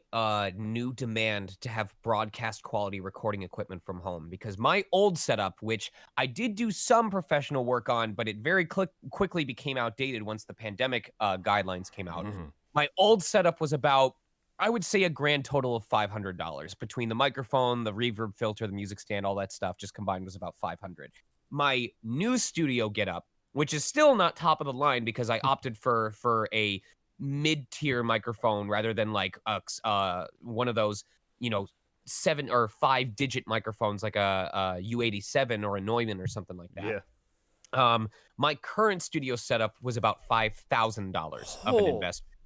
new demand to have broadcast quality recording equipment from home. Because my old setup, which I did do some professional work on, but it very quickly became outdated once the pandemic guidelines came out. Hmm. My old setup was about, I would say, a grand total of $500 between the microphone, the reverb filter, the music stand, all that stuff. Just combined was about 500. My new studio getup, which is still not top of the line because I opted for a mid-tier microphone rather than like one of those, 7 or 5 digit microphones like a U87 or a Neumann or something like that. Yeah. My current studio setup was about $5,000 of an Oh, investment.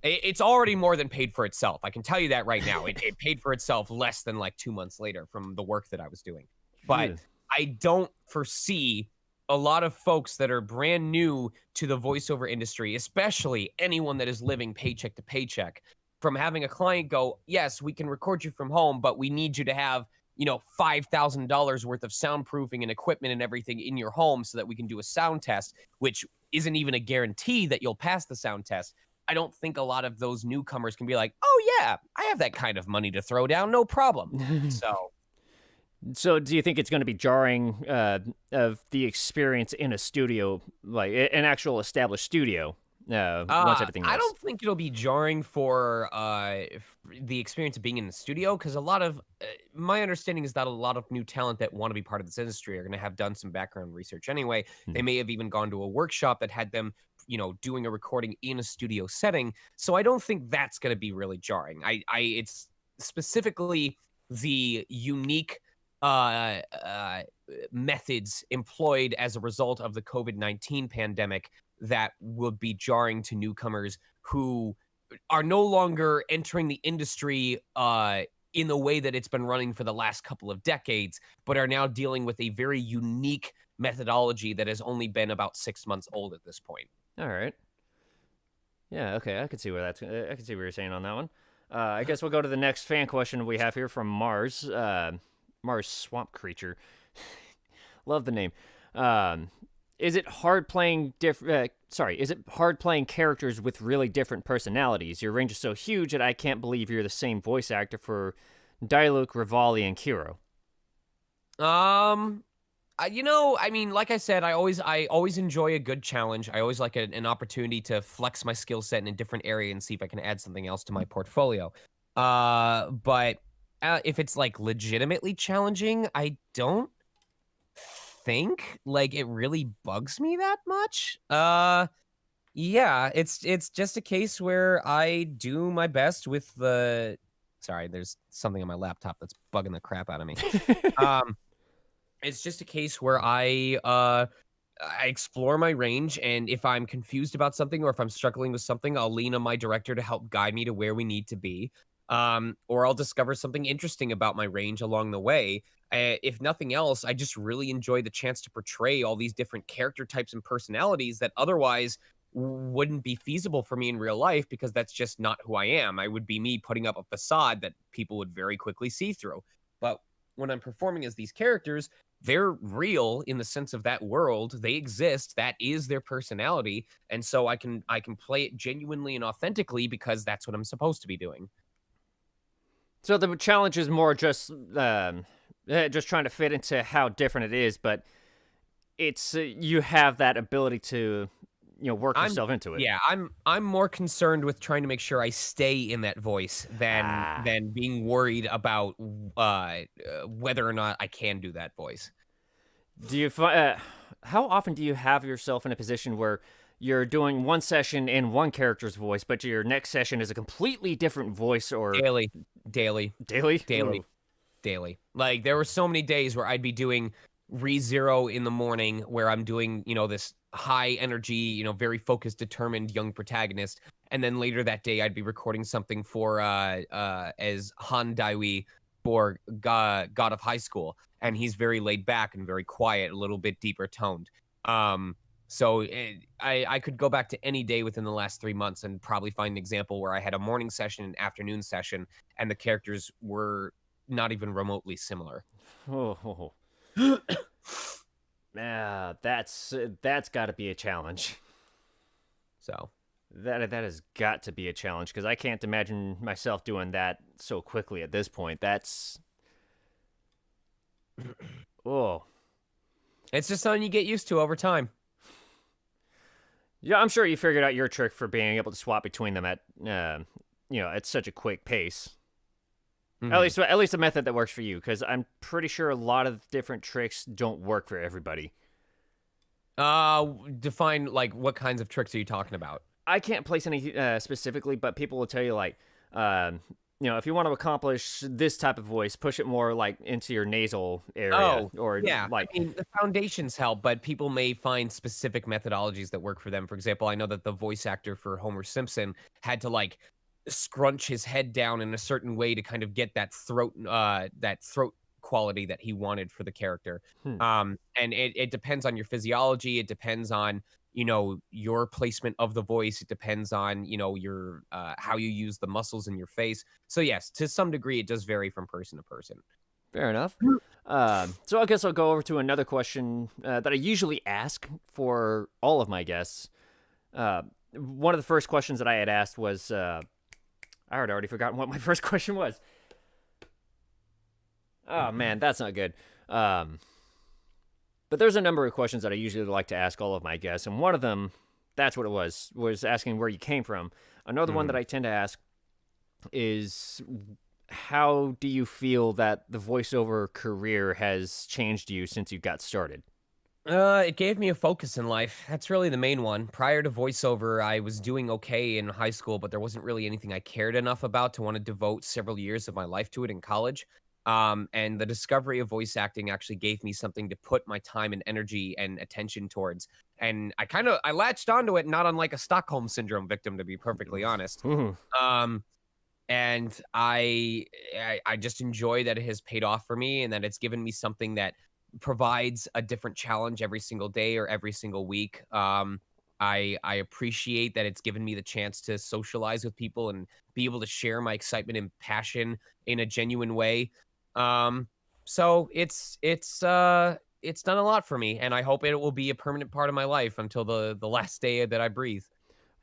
It's already more than paid for itself. I can tell you that right now. It paid for itself less than like 2 months later from the work that I was doing. But phew. I don't foresee a lot of folks that are brand new to the voiceover industry, especially anyone that is living paycheck to paycheck, from having a client go, yes, we can record you from home, but we need you to have, $5,000 worth of soundproofing and equipment and everything in your home so that we can do a sound test, which isn't even a guarantee that you'll pass the sound test. I don't think a lot of those newcomers can be like, oh yeah, I have that kind of money to throw down, no problem. So So, do you think it's going to be jarring of the experience in a studio, like an actual established studio, once everything I else? don't think it'll be jarring for the experience of being in the studio because a lot of my understanding is that a lot of new talent that want to be part of this industry are going to have done some background research anyway. Hmm. They may have even gone to a workshop that had them, doing a recording in a studio setting. So I don't think that's going to be really jarring. It's specifically the unique uh, uh, methods employed as a result of the COVID-19 pandemic that would be jarring to newcomers who are no longer entering the industry in the way that it's been running for the last couple of decades, but are now dealing with a very unique methodology that has only been about 6 months old at this point. All right. Yeah. Okay. I can see where that's. I can see what you're saying on that one. I guess we'll go to the next fan question we have here from Mars. Mars Swamp Creature. Love the name. Is it hard playing is it hard playing characters with really different personalities? Your range is so huge that I can't believe you're the same voice actor for Diluc, Rivali, and Kiro. I mean, like I said, I always enjoy a good challenge. I always like an opportunity to flex my skill set in a different area and see if I can add something else to my portfolio. But if it's like legitimately challenging, I don't think like it really bugs me that much. Yeah, it's just a case where I do my best with the sorry, there's something on my laptop that's bugging the crap out of me. Um it's just a case where I explore my range, and if I'm confused about something or if I'm struggling with something, I'll lean on my director to help guide me to where we need to be. Or I'll discover something interesting about my range along the way. If nothing else, I just really enjoy the chance to portray all these different character types and personalities that otherwise wouldn't be feasible for me in real life because that's just not who I am. I would be me putting up a facade that people would very quickly see through. But when I'm performing as these characters, they're real in the sense of that world. They exist. That is their personality. And so I can play it genuinely and authentically because that's what I'm supposed to be doing. So the challenge is more just trying to fit into how different it is, but it's you have that ability to work I'm yourself into it. yeah, I'm more concerned with trying to make sure I stay in that voice than Ah. than being worried about whether or not I can do that voice. Do you how often do you have yourself in a position where you're doing one session in one character's voice, but your next session is a completely different voice or Daily, daily, daily? daily, Ooh. daily. Like there were so many days where I'd be doing ReZero in the morning where I'm doing, this high energy, very focused, determined young protagonist. And then later that day I'd be recording something for as Han Daiwi for God of High School. And he's very laid back and very quiet, a little bit deeper toned. I could go back to any day within the last 3 months and probably find an example where I had a morning session and afternoon session, and the characters were not even remotely similar. Oh, yeah, that's got to be a challenge. So That has got to be a challenge because I can't imagine myself doing that so quickly at this point. That's oh it's just something you get used to over time. yeah. I'm sure you figured out your trick for being able to swap between them at at such a quick pace. Mhm. At least a method that works for you because I'm pretty sure a lot of different tricks don't work for everybody. Define like what kinds of tricks are you talking about? I can't place any specifically, but people will tell you like, um, if you want to accomplish this type of voice, push it more like into your nasal area, Oh, or yeah. like, I mean, the foundations help, but people may find specific methodologies that work for them. For example, I know that the voice actor for Homer Simpson had to like scrunch his head down in a certain way to kind of get that throat quality that he wanted for the character. hmm, And it depends on your physiology, it depends on your placement of the voice, it depends on your how you use the muscles in your face. So yes, to some degree it does vary from person to person. fair enough. So I guess I'll go over to another question that I usually ask for all of my guests. one of the first questions that I had asked was, I had already forgotten what my first question was. Oh man, that's not good. Um, but there's a number of questions that I usually like to ask all of my guests, and one of them, that's what it was asking where you came from. Another one that Mhm. I tend to ask is, how do you feel that the voiceover career has changed you since you got started? It gave me a focus in life. That's really the main one. Prior to voiceover, I was doing okay in high school, but there wasn't really anything I cared enough about to want to devote several years of my life to it in college. And the discovery of voice acting actually gave me something to put my time and energy and attention towards. And I latched onto it, not unlike a Stockholm syndrome victim, to be perfectly honest. Ooh. Um, and I just enjoy that it has paid off for me and that it's given me something that provides a different challenge every single day or every single week. I appreciate that it's given me the chance to socialize with people and be able to share my excitement and passion in a genuine way. Um, so it's done a lot for me, and I hope it will be a permanent part of my life until the last day that I breathe.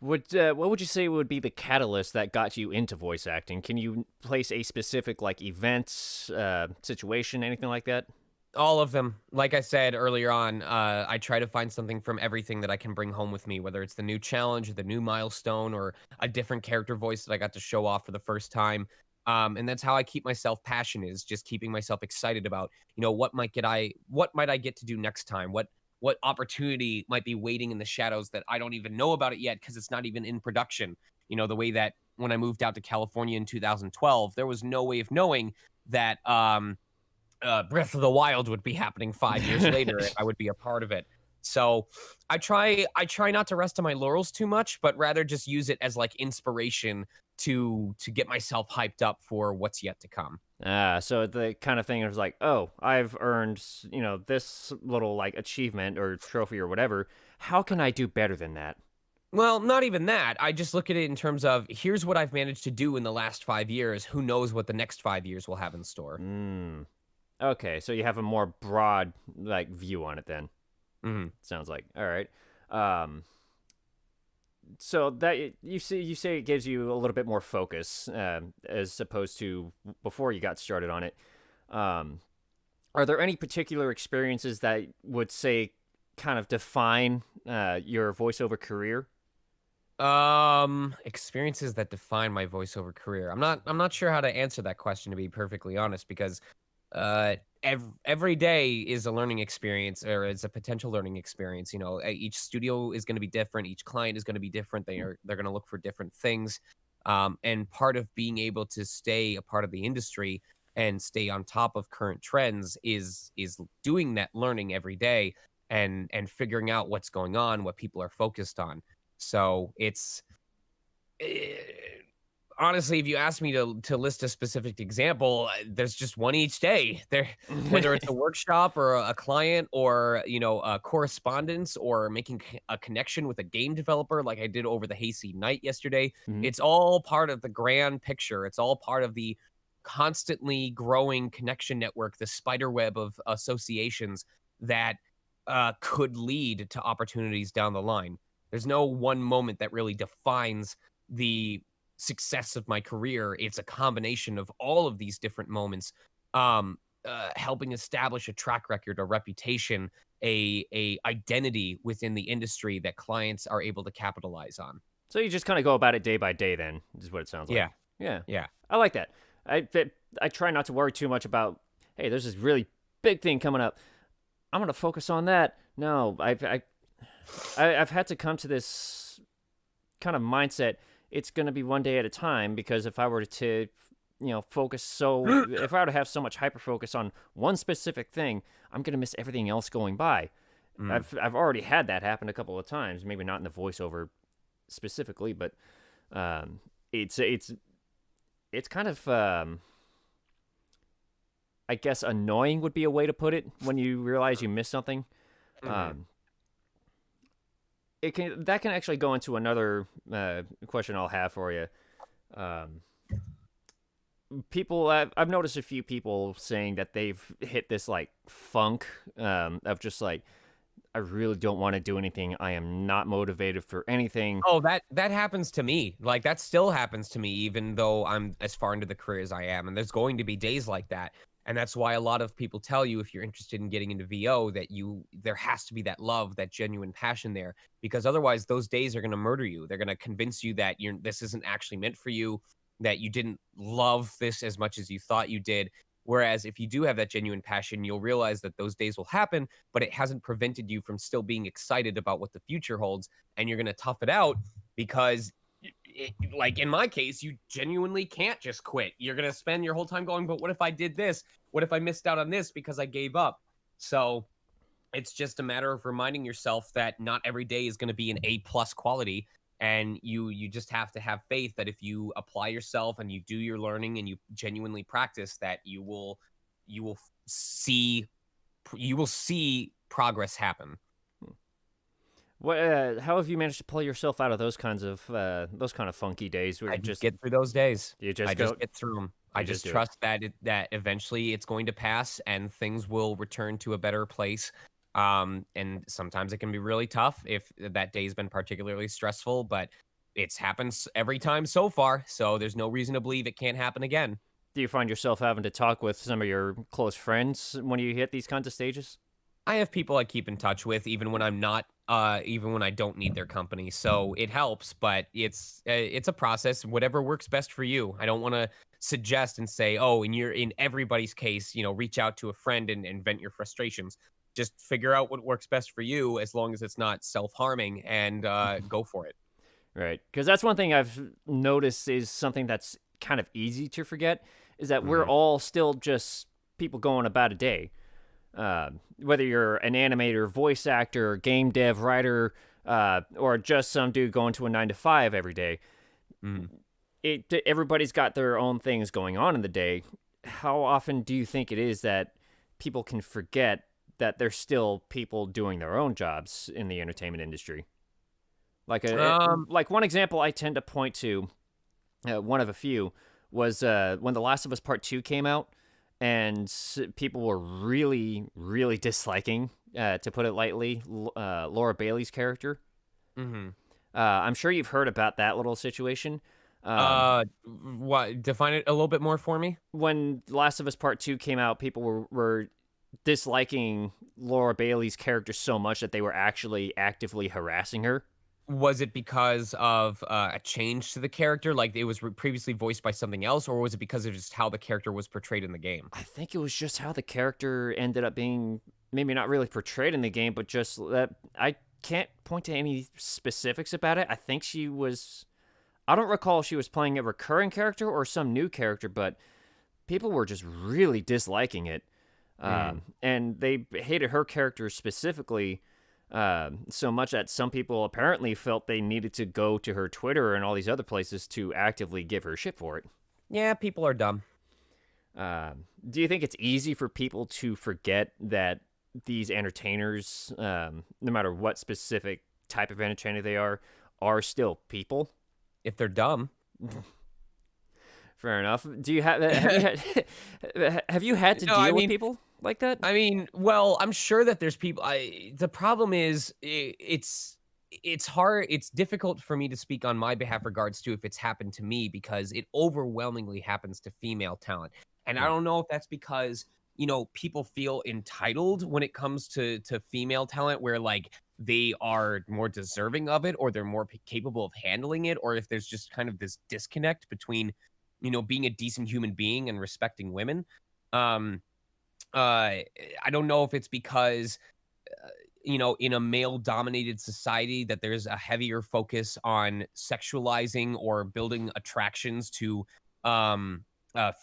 What would you say would be the catalyst that got you into voice acting? Can you place a specific like event, situation, anything like that? All of them. Like I said earlier on, I try to find something from everything that I can bring home with me, whether it's the new challenge, or the new milestone, or a different character voice that I got to show off for the first time. And that's how I keep myself passionate, is just keeping myself excited about, what might I get to do next time? What opportunity might be waiting in the shadows that I don't even know about it yet because it's not even in production. The way that when I moved out to California in 2012, there was no way of knowing that Breath of the Wild would be happening 5 years later, and I would be a part of it. So, I try not to rest on my laurels too much, but rather just use it as, like, inspiration to get myself hyped up for what's yet to come. So the kind of thing is like, oh, I've earned, this little like achievement or trophy or whatever. How can I do better than that? Well, not even that. I just look at it in terms of, here's what I've managed to do in the last 5 years. Who knows what the next 5 years will have in store? Mm. Okay, so you have a more broad like view on it then. Mhm. Sounds like. All right. Um, so that you say it gives you a little bit more focus, as opposed to before you got started on it. Um, are there any particular experiences that would say kind of define your voiceover career? Experiences that define my voiceover career. I'm not sure how to answer that question, to be perfectly honest, because every day is a learning experience, or is a potential learning experience. Each studio is going to be different, each client is going to be different. They're going to look for different things. And part of being able to stay a part of the industry and stay on top of current trends is doing that learning every day, and figuring out what's going on, what people are focused on. So it's eh, honestly, if you ask me to list a specific example, there's just one each day. There, whether it's a workshop or a client, or a correspondence, or making a connection with a game developer, like I did over the Hayseed Night yesterday. Mhm. It's all part of the grand picture. It's all part of the constantly growing connection network, the spider web of associations that could lead to opportunities down the line. There's no one moment that really defines the success of my career. It's a combination of all of these different moments, helping establish a track record, a reputation, a identity within the industry that clients are able to capitalize on. So you just kind of go about it day by day, then, is what it sounds like. Yeah, Yeah, yeah. I like that. I try not to worry too much about, hey, there's this really big thing coming up. I'm gonna focus on that. No, I've had to come to this kind of mindset. It's gonna be one day at a time, because if I were to, focus if I were to have so much hyper focus on one specific thing, I'm gonna miss everything else going by. Mm, I've already had that happen a couple of times. Maybe not in the voiceover specifically, but um, it's kind of I guess annoying would be a way to put it when you realize you missed something. mhm, Um, that can actually go into another question I'll have for you. Um, I've noticed a few people saying that they've hit this like funk, of just like I really don't want to do anything. I am not motivated for anything. Oh, that happens to me. Like, that still happens to me even though I'm as far into the career as I am, and there's going to be days like that. And that's why a lot of people tell you if you're interested in getting into VO that there has to be that love, that genuine passion there, because otherwise those days are gonna murder you. They're gonna convince you that this isn't actually meant for you, that you didn't love this as much as you thought you did. Whereas if you do have that genuine passion, you'll realize that those days will happen, but it hasn't prevented you from still being excited about what the future holds, and you're going to tough it out because like in my case, you genuinely can't just quit. You're going to spend your whole time going, but what if I did this? What if I missed out on this because I gave up? So it's just a matter of reminding yourself that not every day is going to be an A+ quality, and you just have to have faith that if you apply yourself and you do your learning and you genuinely practice, that you will see progress happen. What? How have you managed to pull yourself out of those kind of funky days where I just get through those days. you I just just go, get through them. I you just just do it? trust that that eventually it's going to pass and things will return to a better place. And sometimes it can be really tough if that day's been particularly stressful, but it's happened every time so far, so there's no reason to believe it can't happen again. Do you find yourself having to talk with some of your close friends when you hit these kinds of stages? I have people I keep in touch with even when I'm not even when I don't need their company. So it helps, but it's a process. Whatever works best for you. I don't want to suggest and say, "Oh, in everybody's case, reach out to a friend and vent your frustrations." Just figure out what works best for you as long as it's not self-harming and go for it. Right. Because that's one thing I've noticed is something that's kind of easy to forget is that we're Mhm. all still just people going about a day. Whether you're an animator, voice actor, game dev, writer, or just some dude going to a 9 to 5 every day, Mhm. everybody's got their own things going on in the day. How often do you think it is that people can forget that there's still people doing their own jobs in the entertainment industry? Um, Like one example I tend to point to, one of a few, was when The Last of Us Part Two came out, and people were really disliking, to put it lightly, Laura Bailey's character. mhm. I'm sure you've heard about that little situation. What define it a little bit more for me? When The Last of Us Part Two came out, people were disliking Laura Bailey's character so much that they were actually actively harassing her. Was it because of, a change to the character, like it was previously voiced by something else, or was it because of just how the character was portrayed in the game? I think it was just how the character ended up being maybe not really portrayed in the game, but just that I can't point to any specifics about it. I think she was. I don't recall if she was playing a recurring character or some new character, but people were just really disliking it. Mm. And they hated her character specifically, so much that some people apparently felt they needed to go to her Twitter and all these other places to actively give her shit for it. Yeah, people are dumb. Do you think it's easy for people to forget that these entertainers, no matter what specific type of entertainer they are still people? If they're dumb. Fair enough. Do you have you had have you had to No, I deal with mean people like that? I mean, well, I'm sure that there's people the problem is it's hard, it's difficult for me to speak on my behalf regards to if it's happened to me because it overwhelmingly happens to female talent. And I Hmm. don't know if that's because, people feel entitled when it comes to female talent where like they are more deserving of it or they're more capable of handling it or if there's just kind of this disconnect between, being a decent human being and respecting women. Um I don't know if it's because, in a male dominated society that there's a heavier focus on sexualizing or building attractions to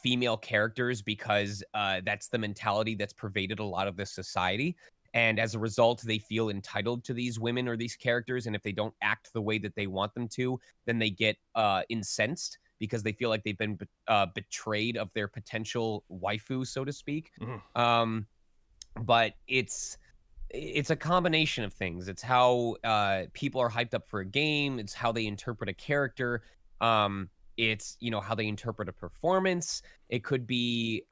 female characters because that's the mentality that's pervaded a lot of this society. And as a result, they feel entitled to these women or these characters. And if they don't act the way that they want them to, then they get incensed because they feel like they've been betrayed of their potential waifu, so to speak. Mhm. Um, but it's a combination of things. It's how people are hyped up for a game. It's how they interpret a character. It's, how they interpret a performance. It could be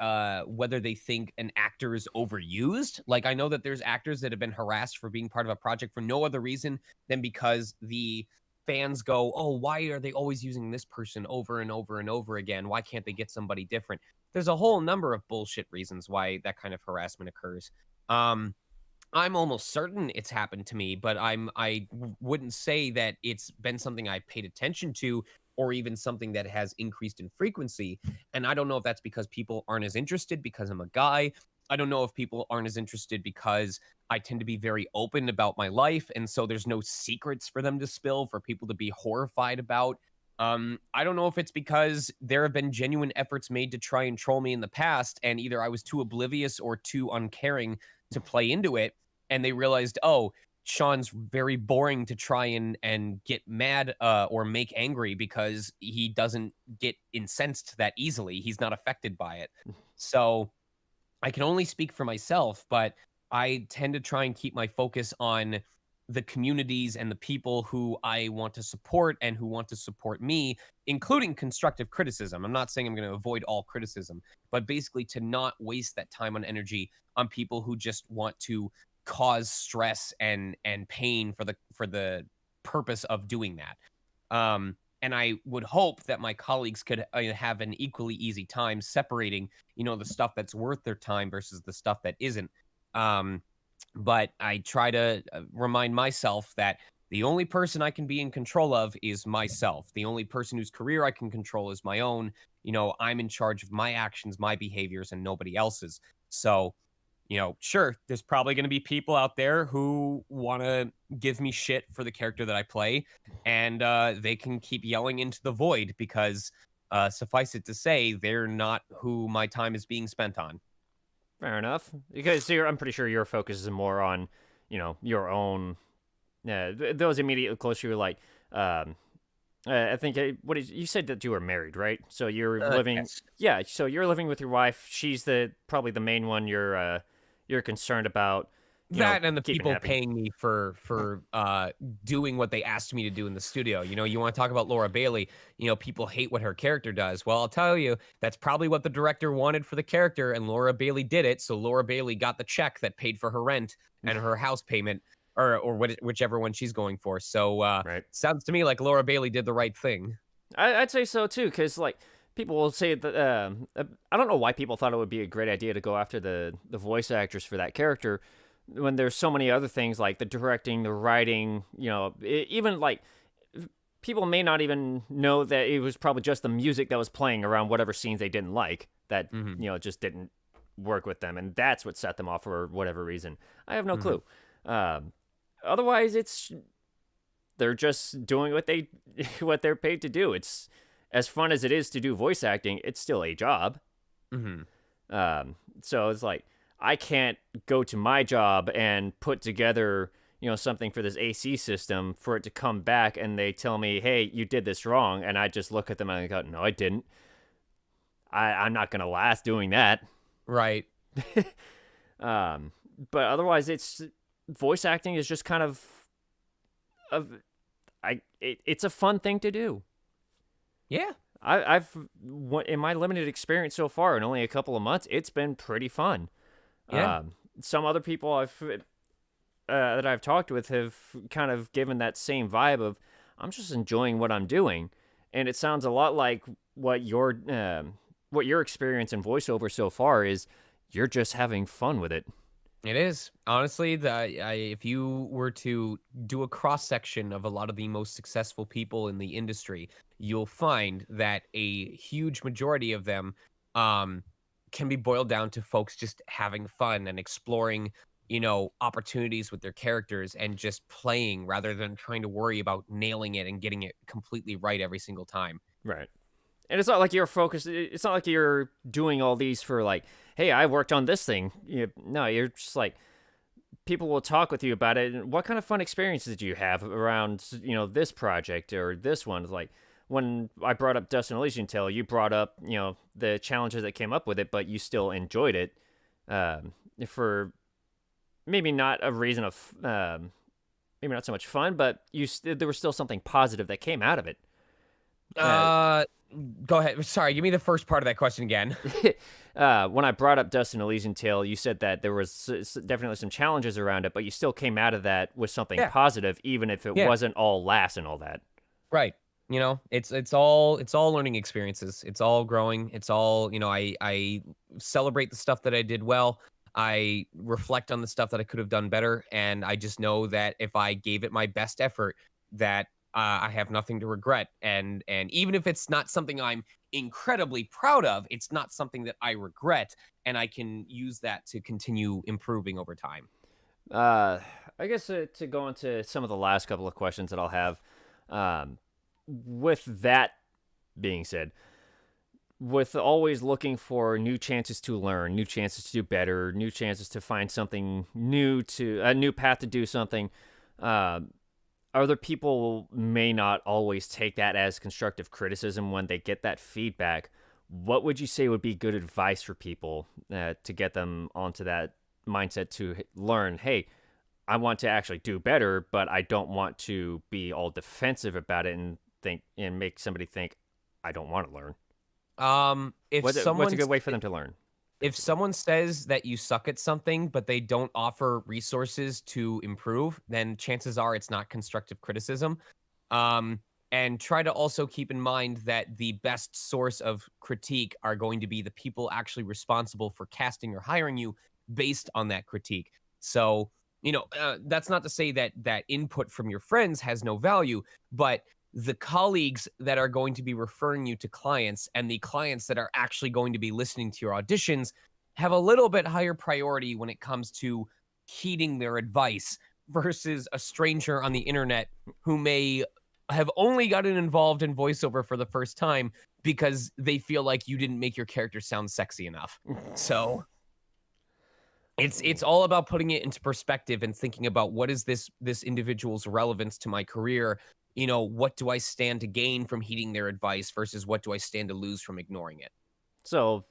whether they think an actor is overused. Like, I know that there's actors that have been harassed for being part of a project for no other reason than because the fans go, "Oh, why are they always using this person over and over and over again? Why can't they get somebody different?" There's a whole number of bullshit reasons why that kind of harassment occurs. Um, I'm almost certain it's happened to me, but wouldn't say that it's been something I paid attention to or even something that has increased in frequency. And I don't know if that's because people aren't as interested because I'm a guy. I don't know if people aren't as interested because I tend to be very open about my life, and so there's no secrets for them to spill for people to be horrified about. I don't know if it's because there have been genuine efforts made to try and troll me in the past, and either I was too oblivious or too uncaring to play into it, and they realized, oh, Sean's very boring to try and get mad or make angry because he doesn't get incensed that easily. He's not affected by it. So I can only speak for myself, but I tend to try and keep my focus on the communities and the people who I want to support and who want to support me, including constructive criticism. I'm not saying I'm going to avoid all criticism, but basically to not waste that time and energy on people who just want to cause stress and pain for the purpose of doing that. And I would hope that my colleagues could have an equally easy time separating, the stuff that's worth their time versus the stuff that isn't. Um, but I try to remind myself that the only person I can be in control of is myself. The only person whose career I can control is my own. I'm in charge of my actions, my behaviors, and nobody else's. So, sure, there's probably going to be people out there who want to give me shit for the character that I play, and they can keep yelling into the void because, suffice it to say, they're not who my time is being spent on. Fair enough. Because I'm pretty sure your focus is more on, your own. Yeah, those immediately close to you, like, I think what is you said that you were married, right? So you're living, Yes. yeah. So you're living with your wife. She's the probably the main one you're concerned about, That and the keeping people happy. paying me for doing what they asked me to do in the studio. You want to talk about Laura Bailey, people hate what her character does. Well, I'll tell you, that's probably what the director wanted for the character, and Laura Bailey did it. So Laura Bailey got the check that paid for her rent and her house payment, or whichever one she's going for. So Right. sounds to me like Laura Bailey did the right thing. I'd say so too, because like people will say that I don't know why people thought it would be a great idea to go after the voice actors for that character when there's so many other things like the directing, the writing, even like people may not even know that it was probably just the music that was playing around whatever scenes they didn't like that Hmm. just didn't work with them, and that's what set them off for whatever reason. I have no Hmm. clue. Um, Otherwise, it's they're just doing what they what they're paid to do. It's as fun as it is to do voice acting. It's still a job. Hmm. So it's like I can't go to my job and put together something for this AC system for it to come back and they tell me, hey, you did this wrong, and I just look at them and I go, no, I didn't. I'm not gonna last doing that. Right. um, but otherwise, it's voice acting is just kind of it's a fun thing to do. Yeah. I've in my limited experience so far in only a couple of months, it's been pretty fun. Yeah. Some other people that I've talked with have kind of given that same vibe of I'm just enjoying what I'm doing, and it sounds a lot like what your experience in voiceover so far is. You're just having fun with it. It is. Honestly, if you were to do a cross section of a lot of the most successful people in the industry, you'll find that a huge majority of them um, can be boiled down to folks just having fun and exploring, opportunities with their characters and just playing rather than trying to worry about nailing it and getting it completely right every single time. Right. And it's not like you're focused. It's not like you're doing all these for like, hey, I worked on this thing. No, you're just like people will talk with you about it. And what kind of fun experiences did you have around this project or this one? Like when I brought up Dust and Elysian Tale, you brought up the challenges that came up with it, but you still enjoyed it for maybe not a reason of maybe not so much fun, but there was still something positive that came out of it. Uh, Uh, Go ahead. Sorry, give me the first part of that question again. when I brought up Dust and Elysian Tale, you said that there was definitely some challenges around it, but you still came out of that with something Yeah, positive, even if it yeah, wasn't all laughs and all that. right. You know, it's all learning experiences. It's all growing. It's all, I celebrate the stuff that I did well. I reflect on the stuff that I could have done better, and I just know that if I gave it my best effort, that I have nothing to regret. And even if it's not something I'm incredibly proud of, it's not something that I regret, and I can use that to continue improving over time. Uh, I guess to go into some of the last couple of questions that I'll have, um, with that being said, with always looking for new chances to learn, new chances to do better, new chances to find something new, to a new path to do something, uh, other people may not always take that as constructive criticism when they get that feedback. What would you say would be good advice for people to get them onto that mindset to learn, hey, I want to actually do better, but I don't want to be all defensive about it and think and make somebody think I don't want to learn. If What's a someone good way for them to learn, if basically? someone says that you suck at something, but they don't offer resources to improve, then chances are it's not constructive criticism. Um, and try to also keep in mind that the best source of critique are going to be the people actually responsible for casting or hiring you based on that critique. So, that's not to say that input from your friends has no value, but the colleagues that are going to be referring you to clients and the clients that are actually going to be listening to your auditions have a little bit higher priority when it comes to heeding their advice versus a stranger on the internet who may have only gotten involved in voiceover for the first time because they feel like you didn't make your character sound sexy enough. So it's all about putting it into perspective and thinking about what is this individual's relevance to my career. What do I stand to gain from heeding their advice versus what do I stand to lose from ignoring it? So,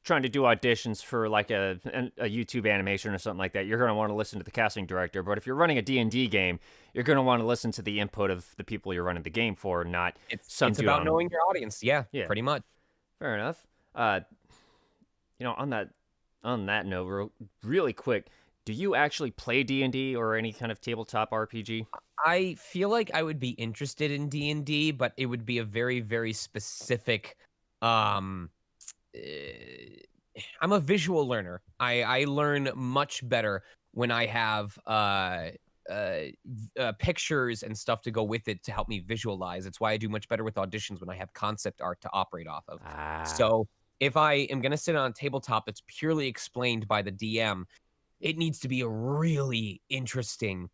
trying to do auditions for like a YouTube animation or something like that, you're going to want to listen to the casting director. But if you're running a D&D game, you're going to want to listen to the input of the people you're running the game for, not some It's dude about on. knowing your audience. Yeah, Yeah, pretty much. fair enough. Uh, on that note, really quick, do you actually play D&D or any kind of tabletop RPG? I feel like I would be interested in D&D, but it would be a very, very specific um eh, I'm a visual learner. I learn much better when I have pictures and stuff to go with it to help me visualize. It's why I do much better with auditions when I have concept art to operate off of. Ah, So if I am going to sit on a tabletop that's purely explained by the DM, it needs to be a really interesting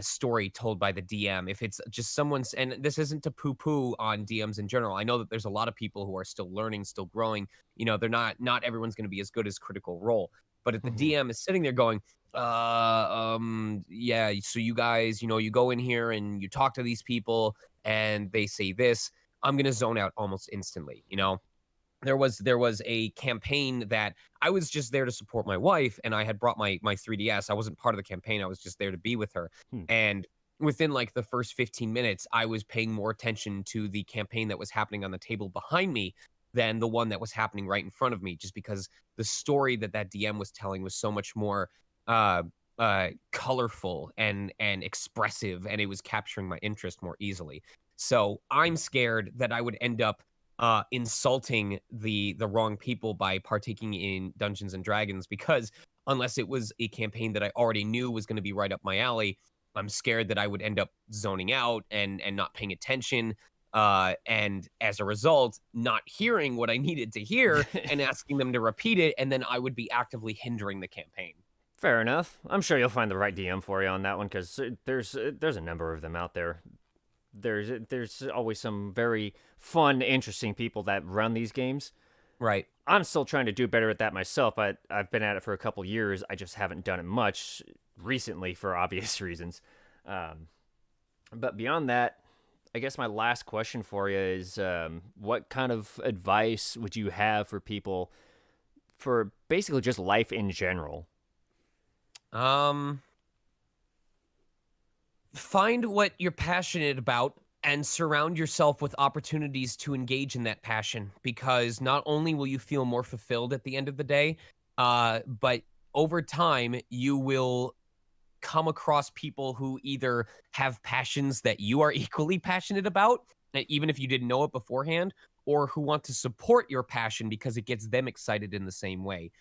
story told by the DM. If it's just someone's, and this isn't to poo poo on DMs in general. I know that there's a lot of people who are still learning, still growing. They're not everyone's going to be as good as Critical Role. But if the DM is sitting there going, yeah, so you guys, you go in here and you talk to these people and they say this, I'm going to zone out almost instantly. There was a campaign that I was just there to support my wife, and I had brought my 3DS. I wasn't part of the campaign. I was just there to be with her. hmm. And within like the first 15 minutes, I was paying more attention to the campaign that was happening on the table behind me than the one that was happening right in front of me, just because the story that DM was telling was so much more uh colorful and expressive, and it was capturing my interest more easily. So I'm scared that I would end up insulting the wrong people by partaking in Dungeons and Dragons, because unless it was a campaign that I already knew was going to be right up my alley, I'm scared that I would end up zoning out and not paying attention, and as a result, not hearing what I needed to hear and asking them to repeat it, and then I would be actively hindering the campaign. Fair enough. I'm sure you'll find the right DM for you on that one because there's a number of them out there. There's always some very fun, interesting people that run these games. Right. I'm still trying to do better at that myself. I've been at it for a couple years. I just haven't done it much recently for obvious reasons. Um, but beyond that, I guess my last question for you is, what kind of advice would you have for people for basically just life in general? Um, Find what you're passionate about and surround yourself with opportunities to engage in that passion, because not only will you feel more fulfilled at the end of the day, but over time you will come across people who either have passions that you are equally passionate about, even if you didn't know it beforehand, or who want to support your passion because it gets them excited in the same way.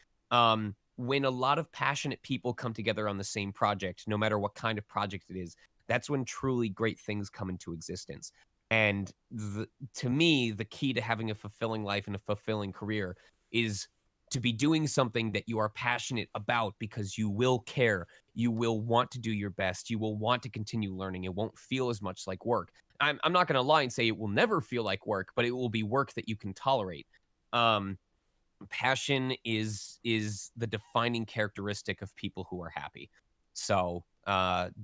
When a lot of passionate people come together on the same project, no matter what kind of project it is, that's when truly great things come into existence. And to me, the key to having a fulfilling life and a fulfilling career is to be doing something that you are passionate about, because you will care, you will want to do your best, you will want to continue learning. It won't feel as much like work. I'm not going to lie and say it will never feel like work, but it will be work that you can tolerate. Um, Passion is the defining characteristic of people who are happy. So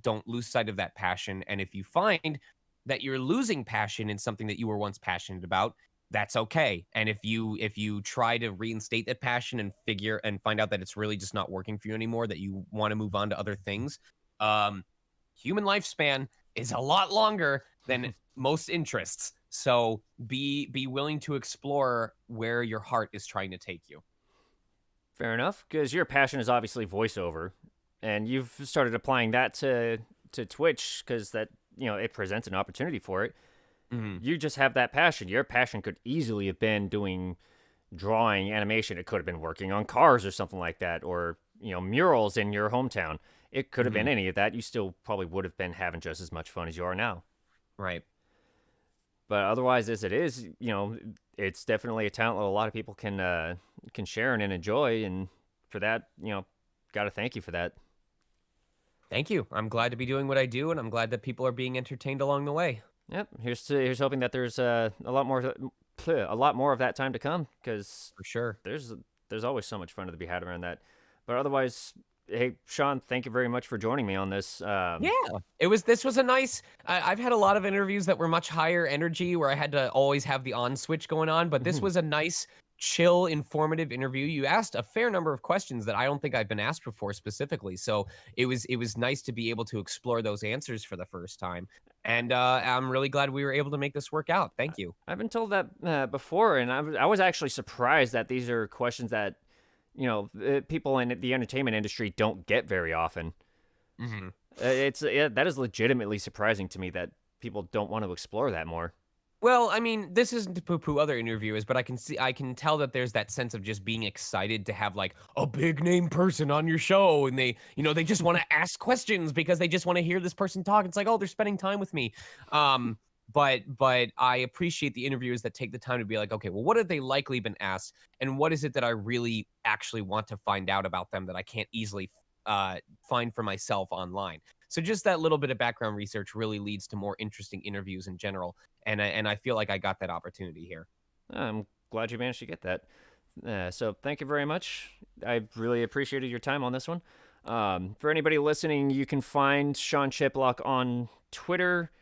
don't lose sight of that passion. And if you find that you're losing passion in something that you were once passionate about, that's okay. And if you try to reinstate that passion and find out that it's really just not working for you anymore, that you want to move on to other things, um, human lifespan is a lot longer than most interests. So be willing to explore where your heart is trying to take you. Fair enough, because your passion is obviously voiceover, and you've started applying that to Twitch because that it presents an opportunity for it. Mhm. You just have that passion. Your passion could easily have been doing drawing, animation. It could have been working on cars or something like that, or murals in your hometown. It could have been Mhm. any of that. You still probably would have been having just as much fun as you are now. Right. But otherwise, as it is, it's definitely a talent that a lot of people can share and enjoy. And for that, got to thank you for that. Thank you. I'm glad to be doing what I do, and I'm glad that people are being entertained along the way. Yep. Here's hoping that there's a lot more of that time to come, because For sure. there's always so much fun to be had around that. But otherwise, hey, Sean, thank you very much for joining me on this. Yeah, this was a nice. I've had a lot of interviews that were much higher energy where I had to always have the on switch going on, but this was a nice, chill, informative interview. You asked a fair number of questions that I don't think I've been asked before specifically, so it was nice to be able to explore those answers for the first time. And I'm really glad we were able to make this work out. Thank you. I've been told that before, and I was actually surprised that these are questions that people in the entertainment industry don't get very often. Hmm. That is legitimately surprising to me that people don't want to explore that more. Well, I mean, this isn't to poo-poo other interviewers, but I can tell that there's that sense of just being excited to have like a big name person on your show, and they just want to ask questions because they just want to hear this person talk. It's like, oh, they're spending time with me. But I appreciate the interviewers that take the time to be like, okay, well, what have they likely been asked, and what is it that I really actually want to find out about them that I can't easily find for myself online. So just that little bit of background research really leads to more interesting interviews in general, and I feel like I got that opportunity here. I'm glad you managed to get that. So thank you very much. I really appreciated your time on this one. For anybody listening, you can find Sean Chiplock on Twitter.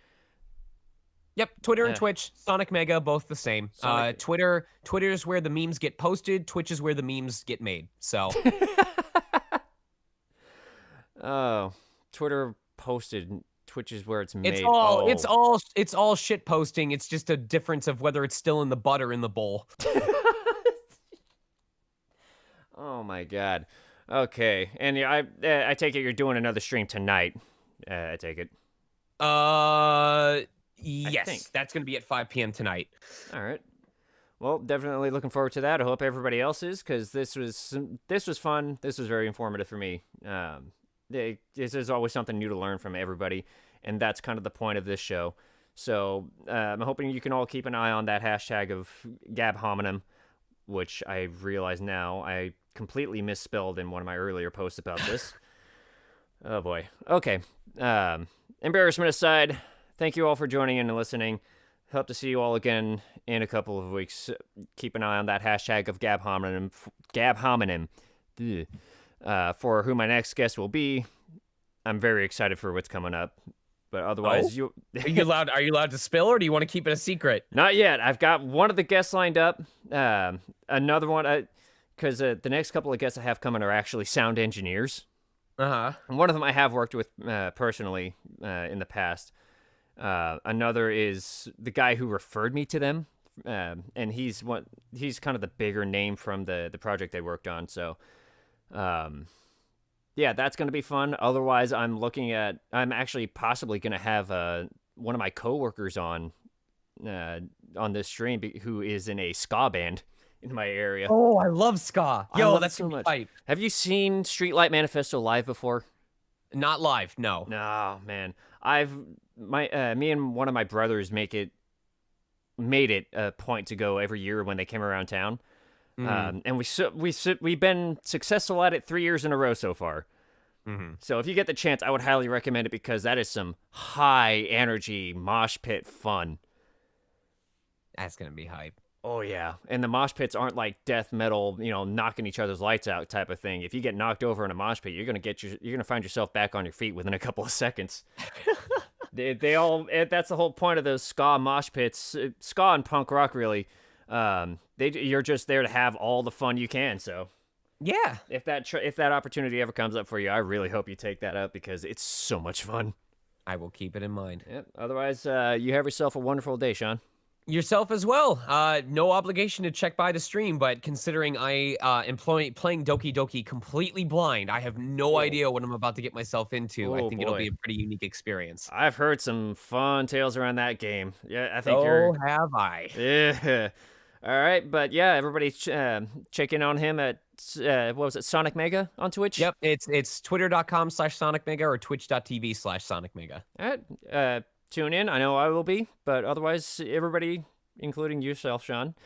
Yep, Twitter and Twitch, Sonic Mega, both the same. Twitter's where the memes get posted. Twitch is where the memes get made. So. Oh, Twitter posted. Twitch is where it's made. It's all shit posting. It's just a difference of whether it's still in the butt or in the bowl. Oh my god. Okay, and yeah, I take it you're doing another stream tonight. I take it. Yes, that's gonna be at 5 p.m. tonight. All right. Well, definitely looking forward to that. I hope everybody else is, because this was fun. This was very informative for me. There's always something new to learn from everybody, and that's kind of the point of this show. So I'm hoping you can all keep an eye on that hashtag of Gab Hominem, which I realize now I completely misspelled in one of my earlier posts about this. Oh boy. Okay. Embarrassment aside, thank you all for joining in and listening. Hope to see you all again in a couple of weeks. Keep an eye on that hashtag of Gab Hominem. For who my next guest will be. I'm very excited for what's coming up. But otherwise, are you allowed to spill, or do you want to keep it a secret? Not yet. I've got one of the guests lined up. Another one, because the next couple of guests I have coming are actually sound engineers. Uh-huh. And one of them I have worked with personally in the past. Another is the guy who referred me to them, and he's kind of the bigger name from the project they worked on. So, um, yeah, that's gonna be fun. Otherwise, I'm actually possibly gonna have one of my coworkers on this stream who is in a ska band in my area. Oh, I love ska. I Yo, love it that's so gonna be much. hype. Have you seen Streetlight Manifesto live before? Not live, no. No, man. Me and one of my brothers made it a point to go every year when they came around town. Mm. And we've been successful at it 3 years in a row so far. Mm-hmm. So if you get the chance, I would highly recommend it because that is some high energy mosh pit fun. That's gonna be hype. Oh yeah, and the mosh pits aren't like death metal, knocking each other's lights out type of thing. If you get knocked over in a mosh pit, you're gonna find yourself back on your feet within a couple of seconds. That's the whole point of those ska mosh pits, ska and punk rock really. You're just there to have all the fun you can. So Yeah. if that opportunity ever comes up for you, I really hope you take that up because it's so much fun. I will keep it in mind. Yep. Otherwise, you have yourself a wonderful day, Sean. Yourself as well. No obligation to check by the stream, but considering I am playing Doki Doki completely blind, I have no idea what I'm about to get myself into. I Oh, think it'll boy. be a pretty unique experience. I've heard some fun tales around that game. Yeah, I think So have I. Yeah. All right, but yeah, everybody check in on him at what was it, Sonic Mega on Twitch? Yep, it's twitter.com/sonicmega or twitch.tv/sonicmega. All right, tune in. I know I will be, but otherwise, everybody, including yourself, Sean,